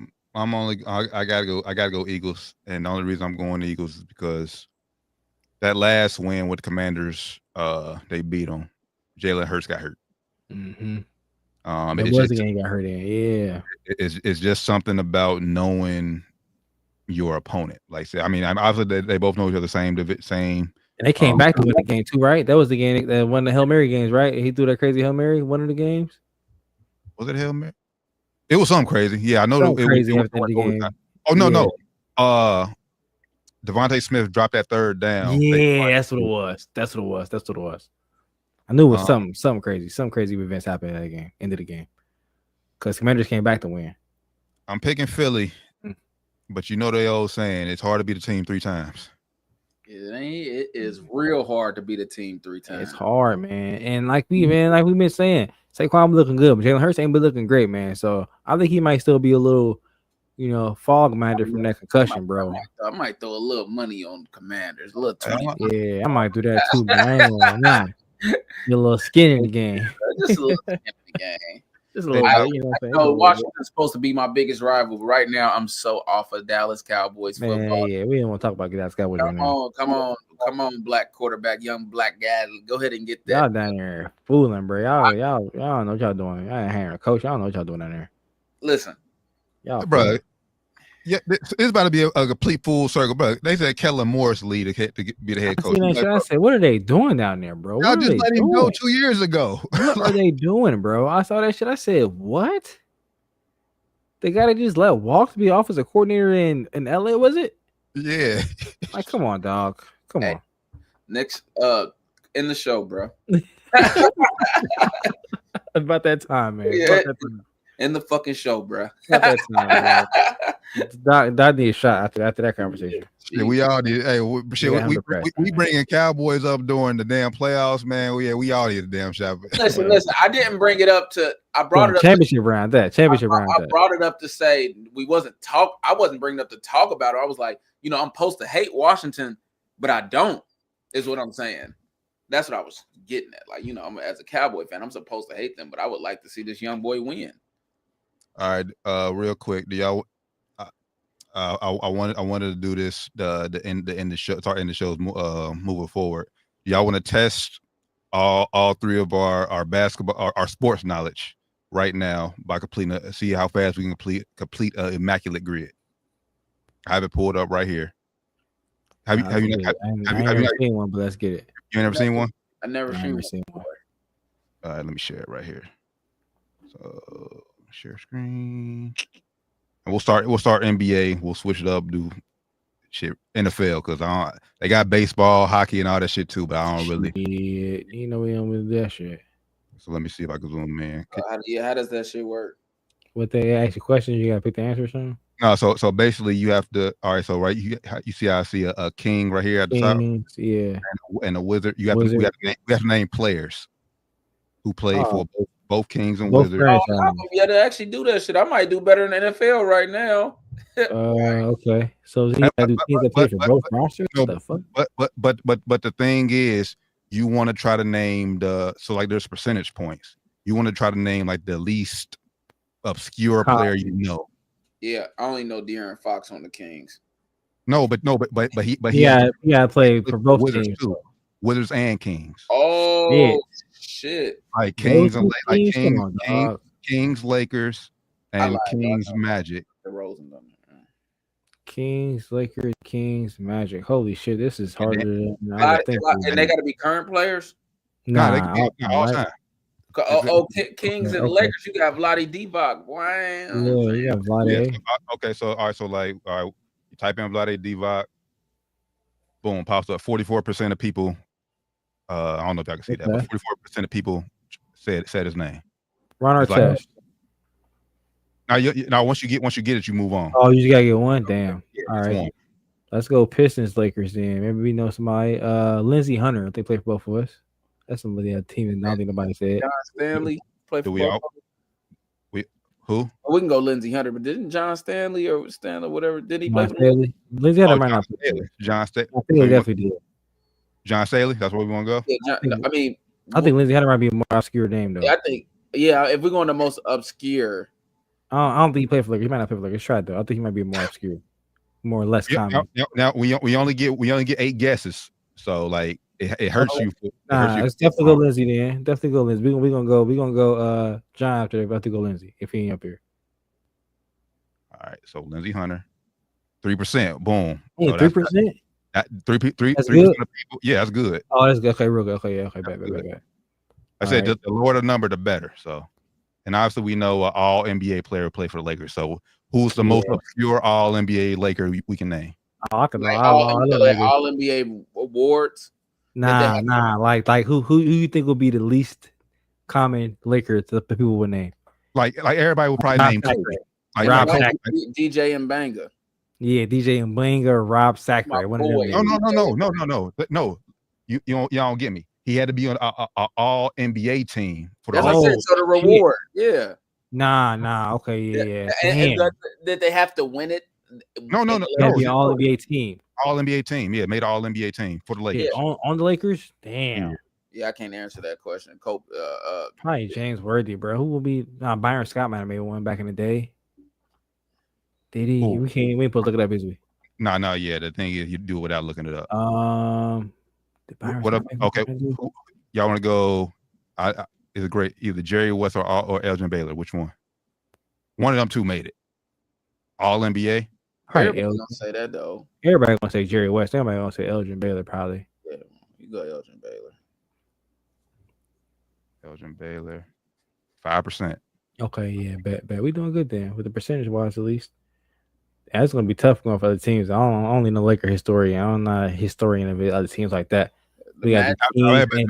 gotta go Eagles, and the only reason I'm going to Eagles is because that last win with the Commanders, they beat them. Jalen Hurts got hurt. Mm-hmm. It was the game he got hurt in. Yeah, it's just something about knowing your opponent. Like, I mean, obviously they both know each other, same. And they came back to win the game too, right? That was the game that won the Hail Mary games, right? He threw that crazy Hail Mary, one of the games. Was it Hail Mary? It was something crazy. Yeah, I know it was after the game. Oh no. Devontae Smith dropped that third down. Yeah, that's what it was. I knew it was something crazy. Some crazy events happened in that game, end of the game. Because Commanders came back to win. I'm picking Philly, but you know the old saying, it's hard to beat a team 3 times. It is real hard to beat a team 3 times. It's hard, man. And like we've been saying, Saquon looking good, but Jalen Hurts ain't been looking great, man. So I think he might still be a little, fog-minded from that concussion, bro. I might throw a little money on Commanders, a little 20. Yeah, I might do that too, but I ain't gonna lie. You're a little skin in the game. Just a little skin in the game. Just a little bit, you know what I'm saying? Washington's supposed to be my biggest rival, but right now I'm so off of Dallas Cowboys football. Yeah, we don't want to talk about Dallas Cowboys right now. Come on, black quarterback, young black guy. Go ahead and get that. Y'all down there fooling, bro. Y'all don't know what y'all doing. Y'all ain't hiring a coach. Y'all don't know what y'all doing down there. Listen, y'all, bro. Yeah, it's about to be a complete full circle, bro. They said Kellen Moore's lead to be the head coach. I said, what are they doing down there, bro? Y'all just let him go 2 years ago. What are they doing, bro? I saw that shit. I said, what? They gotta just let Walks be offensive coordinator in LA, was it? Yeah. Like, come on, dog. Come on. Next, in the show, bro. About that time, man. Yeah. In the fucking show, bro. About that time, Doc need a shot after that conversation. Yeah, we all need. Hey, we bringing Cowboys up during the damn playoffs, man. We all need a damn shot. Listen. I didn't bring it up to. I brought it up championship round. I brought it up to say I wasn't bringing it up to talk about it. I was like, I'm supposed to hate Washington, but I don't. Is what I'm saying. That's what I was getting at. Like, I'm as a Cowboy fan, I'm supposed to hate them, but I would like to see this young boy win. All right, real quick, do y'all? I wanted to do this the end the show, start end the shows moving forward. Do y'all want to test all 3 of our basketball our sports knowledge right now by completing see how fast we can complete an immaculate grid? I have it pulled up right here. Have you never seen one? But let's get it. You never seen one? I never seen one. All right, let me share it right here. So share screen. And we'll start NBA. We'll switch it up, do shit NFL because they got baseball, hockey, and all that shit too. But I don't really. Yeah, you know we don't with that shit. So let me see if I can zoom in. How does that shit work? What they ask you questions, you gotta pick the answer or something. No, so basically you have to. All right, so you see how I see a king right here at the top, yeah, and a wizard. We have to name players who play for both kings and wizards. I'm to actually do that shit. I might do better in the NFL right now. Okay. So you gotta do teams that play for both rosters. What the fuck? But the thing is, you want to try to name there's percentage points. You want to try to name like the least obscure player you know. Yeah, I only know De'Aaron Fox on the Kings. But he play for both teams too. Wizards and Kings. Oh shit! Like Kings and Kings, Lakers, and Kings Magic. The Rosen. Kings, Lakers, Kings, Magic. Holy shit, this is harder than I think. And they got to be current players. Nah, they can be all time. Kings and Lakers, you got Vlade Divac. Wow. Yeah, you got Vlade. Yeah, okay, so all right, you type in Vlade Divac, boom, pops up. 44% of people. I don't know if I can see that, but 44% of people said his name. Ron Artest. Now, once you get it, you move on. Oh, you just gotta get one. Damn. Yeah, all right. One. Let's go Pistons, Lakers. Then maybe we know somebody. Lindsey Hunter. They play for both of us. That's somebody on the team that I don't think nobody said. John Stanley play for both. Who? We can go Lindsey Hunter, but didn't John Stanley or Stanley, whatever, did he play for Stanley? Lindsey Hunter might not play. John Stanley. I think he definitely did. John Staley. That's where we want to go. I think Lindsey Hunter might be a more obscure name though. Yeah, I think. Yeah, if we're going the most obscure. I don't think he played for Lakers. He might not play for Lakers. Try it though. I think he might be more obscure, more or less common. Now we only get 8 guesses, so like it hurts you. Let's definitely go Lindsey then. Definitely go Lindsey. We gonna go John after. About to go Lindsey if he ain't up here. All right, so Lindsey Hunter, 3%. Boom. 3%. 3% of people. Yeah, that's good. Oh, that's good. Okay, real good. Okay, yeah. Okay, bad. I said the lower the number, the better. So. And obviously, we know all NBA player play for the Lakers. So, who's the most obscure all NBA Laker we can name? I can all NBA awards. Nah. Like who you think would be the least common Laker to the people would name? Like everybody would probably name Rob DJ and Banga. Yeah, DJ and Banga, Rob Sacre. No. You don't get me. He had to be on an all NBA team for the. That's what I said. So the reward, yeah. Nah. Okay, yeah. And that they have to win it. No. All NBA team. All NBA team, yeah, made all NBA team for the Lakers. Yeah, on the Lakers. Damn. Yeah, I can't answer that question. Probably James Worthy, bro. Who will be? Byron Scott might have made one back in the day. Did he? We ain't supposed to look it up, is we? No. Yeah, the thing is, you do it without looking it up. What up? Okay, y'all want to go? Is it great? Either Jerry West or Elgin Baylor? Which one? One of them two made it. All NBA. Everybody gonna say that though. Everybody gonna say Jerry West. Everybody gonna say Elgin Baylor probably. Yeah, you go Elgin Baylor. Elgin Baylor, 5%. Okay, yeah, bet. We doing good then with the percentage wise at least. That's gonna be tough going for other teams. I only know Laker historian. I'm not a historian of other teams like that. We got I think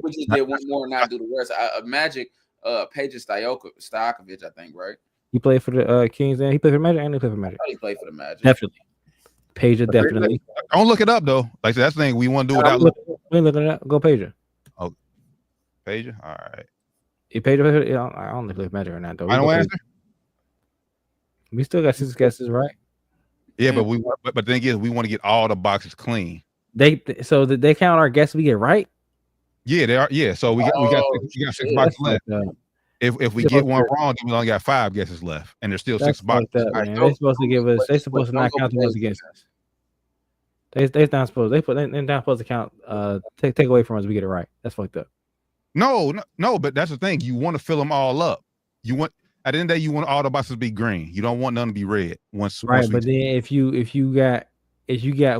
we just did one more and not do the rest. Magic, Peja Stojakovic, I think, right? He played for the Kings and he played for Magic and he played for Magic. He played for the Magic. Definitely. Peja, definitely. Don't look it up though. Like that's the thing we want to do without looking. We ain't looking it up. Go Peja. Oh, Peja. All right. If Peja, I don't know if they Magic or not though. I don't answer. We still got 6 guesses, right? Yeah, but the thing is, we want to get all the boxes clean. They count our guesses we get right. Yeah, they are. Yeah, so we got 6 boxes left. If we get one wrong, then we only got 5 guesses left, and there's still 6 boxes. They're supposed to give us. They're supposed to not count the ones against us. They're not supposed. They're not supposed to count. Take away from us. We get it right. That's fucked up. No. But that's the thing. You want to fill them all up. You want. At the end of the day, you want all the boxes to be green. You don't want none to be red. But then if you got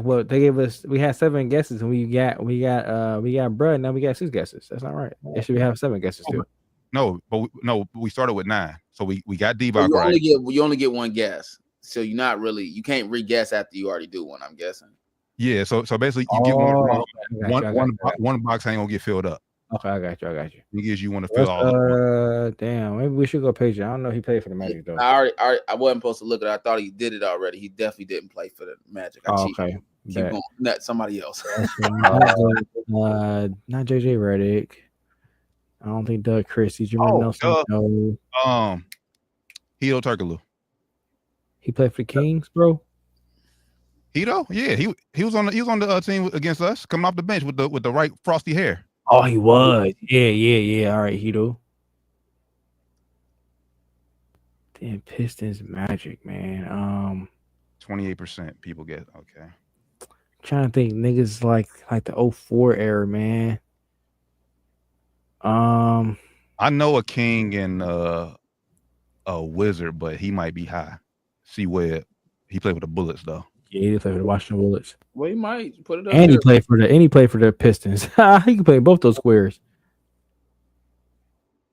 what they gave us, we had 7 guesses and we got bruh. Now we got 6 guesses. That's not right. It should have 7 guesses too. No, but we started with 9. So we got So D-Bop you right. only get one guess. So you can't re-guess after you already do one, I'm guessing. Yeah, so basically you get one wrong. Okay, One box ain't gonna get filled up. Okay, I got you. He gives you want to fill all up. Damn, maybe we should go page. I don't know if he played for the Magic though. I wasn't supposed to look at it. I thought he did it already. He definitely didn't play for the Magic. Okay. Keep going. Not somebody else. Not JJ Redick. I don't think Doug Christie. Jermaine Nelson. No. Hito Turkoglu. He played for the Kings, bro. Hito? Yeah, he was on the team against us, coming off the bench with the right frosty hair. Oh, he was. Yeah. All right, Hito. Damn, Pistons Magic, man. 28% people get okay. Trying to think niggas like the 04 era, man. I know a King and a Wizard, but he might be high. C-Webb. He played with the Bullets though. Yeah, he played for the Washington Bullets. Well, he might put it up. And he played for the Pistons. He can play both those squares.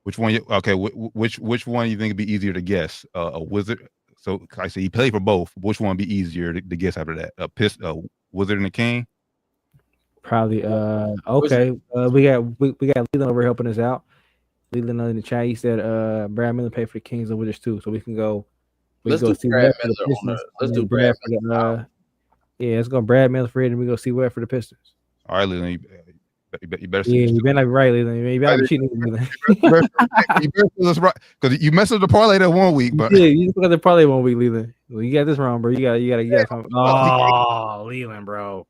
Which one? Which one you think would be easier to guess? A Wizard. So I say he played for both. Which one would be easier to guess after that? A Wizard and a King. Probably. Okay. We got Leland over helping us out. Leland in the chat. He said Brad Miller paid for the Kings and Wizards too, so we can go. Let's do Brad Miller. Let's do Brad Miller. Yeah, let's go Brad Miller for it, and we go see Webb for the Pistons. All right, Leland. You better. Yeah, you better not be right, Leland. You better be cheating, Leland. You better right because you messed up the parlay that 1 week, but yeah, you got the parlay 1 week, Leland. Well, you got this wrong, bro. You got. Oh, Leland, bro.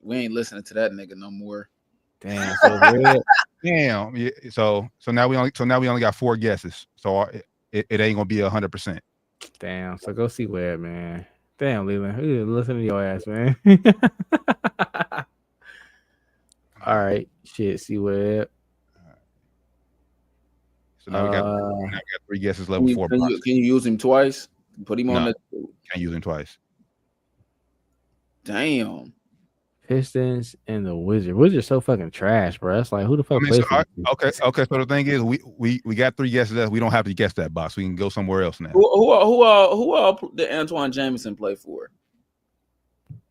We ain't listening to that nigga no more. Damn. So damn. Yeah. So now we only got 4 guesses. So it ain't gonna be 100%. Damn. So go see Webb, man. Damn, Leland. Listen to your ass, man. All right. Shit. See Webb. So now we got 3 guesses level 4. Can you use him twice? Put him on the. Can't use him twice. Damn. Pistons and the Wizards. Wizards so fucking trash, bro. That's like who the fuck plays for okay. So the thing is, we got 3 guesses left. We don't have to guess that box. We can go somewhere else now. Who all did Antoine Jameson play for?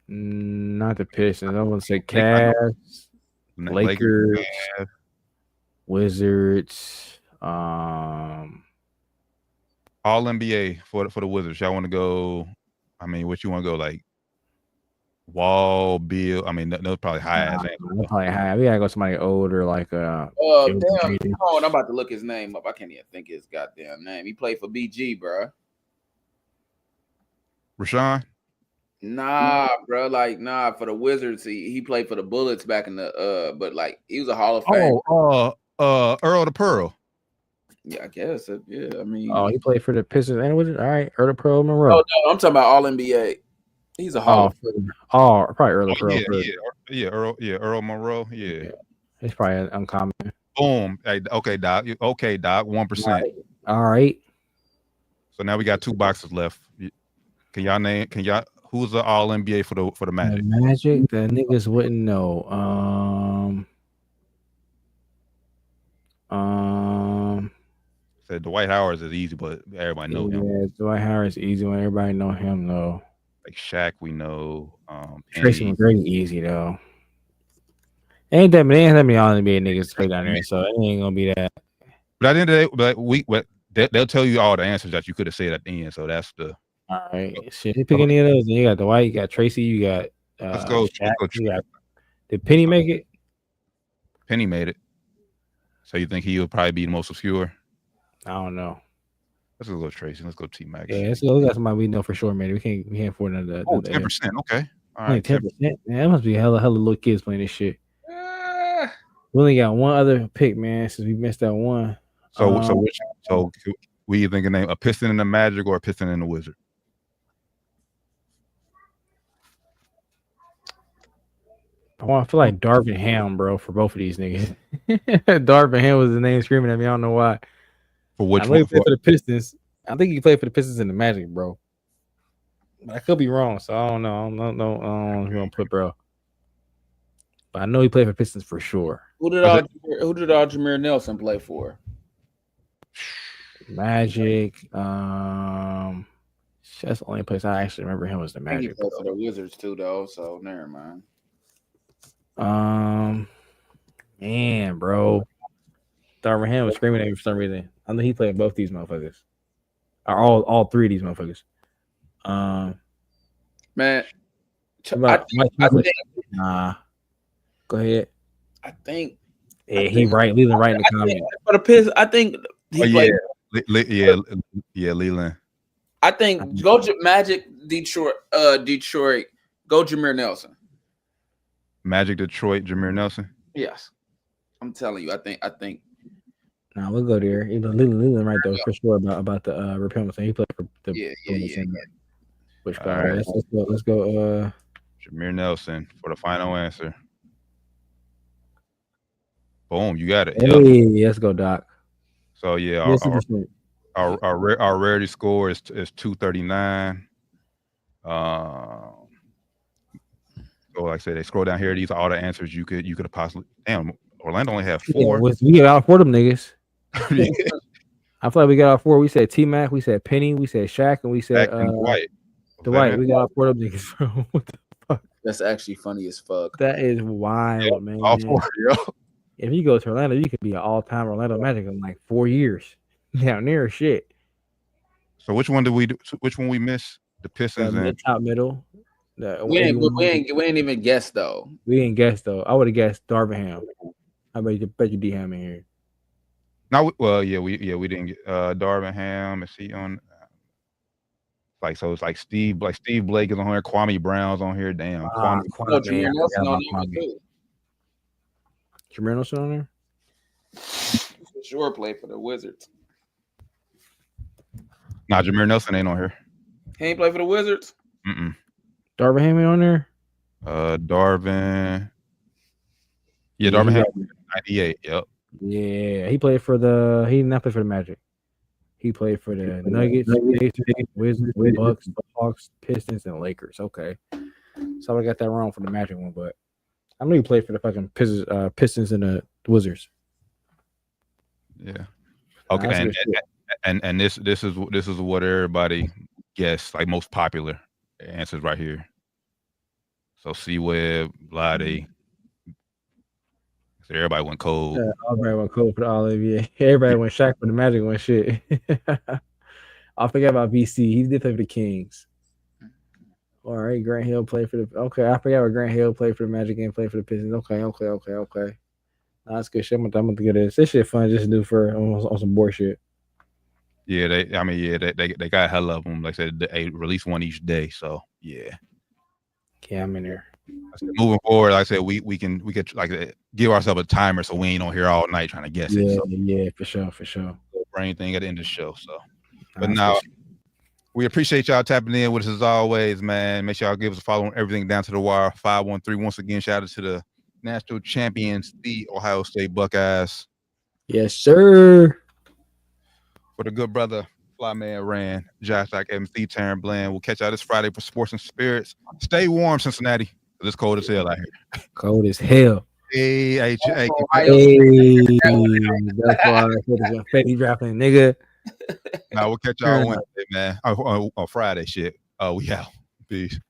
Not the Pistons. I want to say Cavs, Lakers, Wizards. All NBA for the Wizards. Y'all want to go? I mean, what you want to go like? Wall, Bill. I mean, those probably high. Probably high. We gotta go somebody older, like damn. I'm about to look his name up. I can't even think his goddamn name. He played for BG, bro. Rashawn? Nah, bro. For the Wizards, he played for the Bullets back in the but like he was a Hall of Fame. Earl the Pearl. Yeah, I guess. Yeah, I mean. Oh, he played for the Pistons and Wizards. All right, Earl the Pearl Monroe. Oh no, I'm talking about All NBA. He's a Hall of Fame. Probably Earl Pearl. Earl Monroe. Yeah. It's probably uncommon. Boom. Hey, okay, Doc. 1%. All right. So now we got 2 boxes left. Can y'all who's the all NBA for the Magic? The Magic, the niggas wouldn't know. Said Dwight Howard is easy, but everybody know him. Yeah, Dwight Howard is easy when everybody know him though. Like Shaq, we know. Tracy McGrady easy though. Ain't that many all NBA niggas play down there, so it ain't gonna be that. But at the end of the day, they'll tell you all the answers that you could have said at the end. So that's the. All right, shit. You pick any of those, and you got Dwight, you got Tracy, you got. Let's go. Did Penny make it? Penny made it. So you think he would probably be the most obscure? I don't know. Let's go Tracy. Let's go T-Max. Yeah, let's go. We got somebody we know for sure, man. We can't afford another. 10%. Okay. All right. 10%. Man, that must be hella little kids playing this shit. We only got one other pick, man, since we missed that one. So we either thinking name a Piston in the Magic or a Piston in the Wizard. I feel like Darvin Ham, bro, for both of these niggas. Darvin Ham was the name screaming at me. I don't know why. For which one? He played for the Pistons. I think he played for the Pistons and the Magic, bro. But I could be wrong, so I don't know. I don't know who I'm gonna put, bro. But I know he played for Pistons for sure. Who did Jameer Nelson play for? Magic. That's the only place I actually remember him was the I think he Magic. played for the Wizards too, though. So never mind. Man, bro. Darvin Ham was screaming at me for some reason. I know he played both these motherfuckers. Or all three of these motherfuckers. Man, nah. Go ahead. I think. Yeah, he right. Leland right in the comment. For the Pistons, I think he played. Leland. I think go Magic, Detroit. Go Jameer Nelson. Magic, Detroit, Jameer Nelson. Yes, I'm telling you. I think. Nah, we'll go there. Leland right though for sure about the repellent. He played for the Which guy? Right, let's go. Jameer Nelson for the final answer. Boom, you got it. Hey, let's go, Doc. So yeah, our rarity score is 239. So like I said, they scroll down here. These are all the answers you could have possibly. Damn, Orlando only have 4. Yeah, we got all 4 of them niggas. I feel like we got all 4. We said T-Mac, we said Penny, we said Shaq, and we said Dwight. Dwight. We got all 4 of them niggas, bro. What the fuck? That's actually funny as fuck. That is wild, man. All 4, yo. If you go to Orlando, you could be an all-time Orlando Magic in like 4 years. Down there, shit. So which one did we do? Which one we miss? The Pistons and top middle. We ain't even guessed though. We didn't guess though. I would have guessed Darvin Ham. I bet you D Ham in here. No, well, we didn't get Darvin Ham. Is he on? So it's like Steve Blake is on here. Kwame Brown's on here. Damn. Jameer Nelson on there too. Jameer Nelson on there. For sure, play for the Wizards. Nah, Jameer Nelson ain't on here. He ain't play for the Wizards. Darvin Ham on there. Darvin. Yeah, Darvin Ham. 98. Yep. Yeah, he played for the. He did not play for the Magic. He played for the Nuggets, Wizards, Bucks, Hawks, Pistons, and Lakers. Okay, so I got that wrong for the Magic one, but I knew he played for the fucking Pistons and the Wizards. Yeah. Okay, and this is what everybody guessed, like most popular answers right here. So C-Web, Vlade. So everybody went cold. Yeah, everybody went cold for the Olive. Yeah, everybody went Shaq for the Magic one. Shit. I forgot about BC. He did play for the Kings. All right, Grant Hill played for the. Okay, I forgot what Grant Hill played for the Magic and played for the Pistons. Okay. That's good shit. I'm gonna get this. This shit fun just to do for on some board shit. Yeah, they got hell of them. Like I said, they release one each day. So yeah. Yeah, I'm in there. Moving forward, like I said, we can like give ourselves a timer so we ain't on here all night trying to guess it. So, yeah, for sure. Brain thing at the end of the show. So, but now we appreciate y'all tapping in with us as always, man. Make sure y'all give us a follow on everything down to the wire. 513. Once again, shout out to the national champions, the Ohio State Buckeyes. Yes, sir. For the good brother, Flyman Rand, Josh like MC, Taryn Bland. We'll catch y'all this Friday for Sports and Spirits. Stay warm, Cincinnati. It's cold as hell out here. Cold as hell. Hey. That's why I was Fetty dropping, nigga. Now we'll catch y'all Wednesday, man. On Friday, shit. We out. Peace.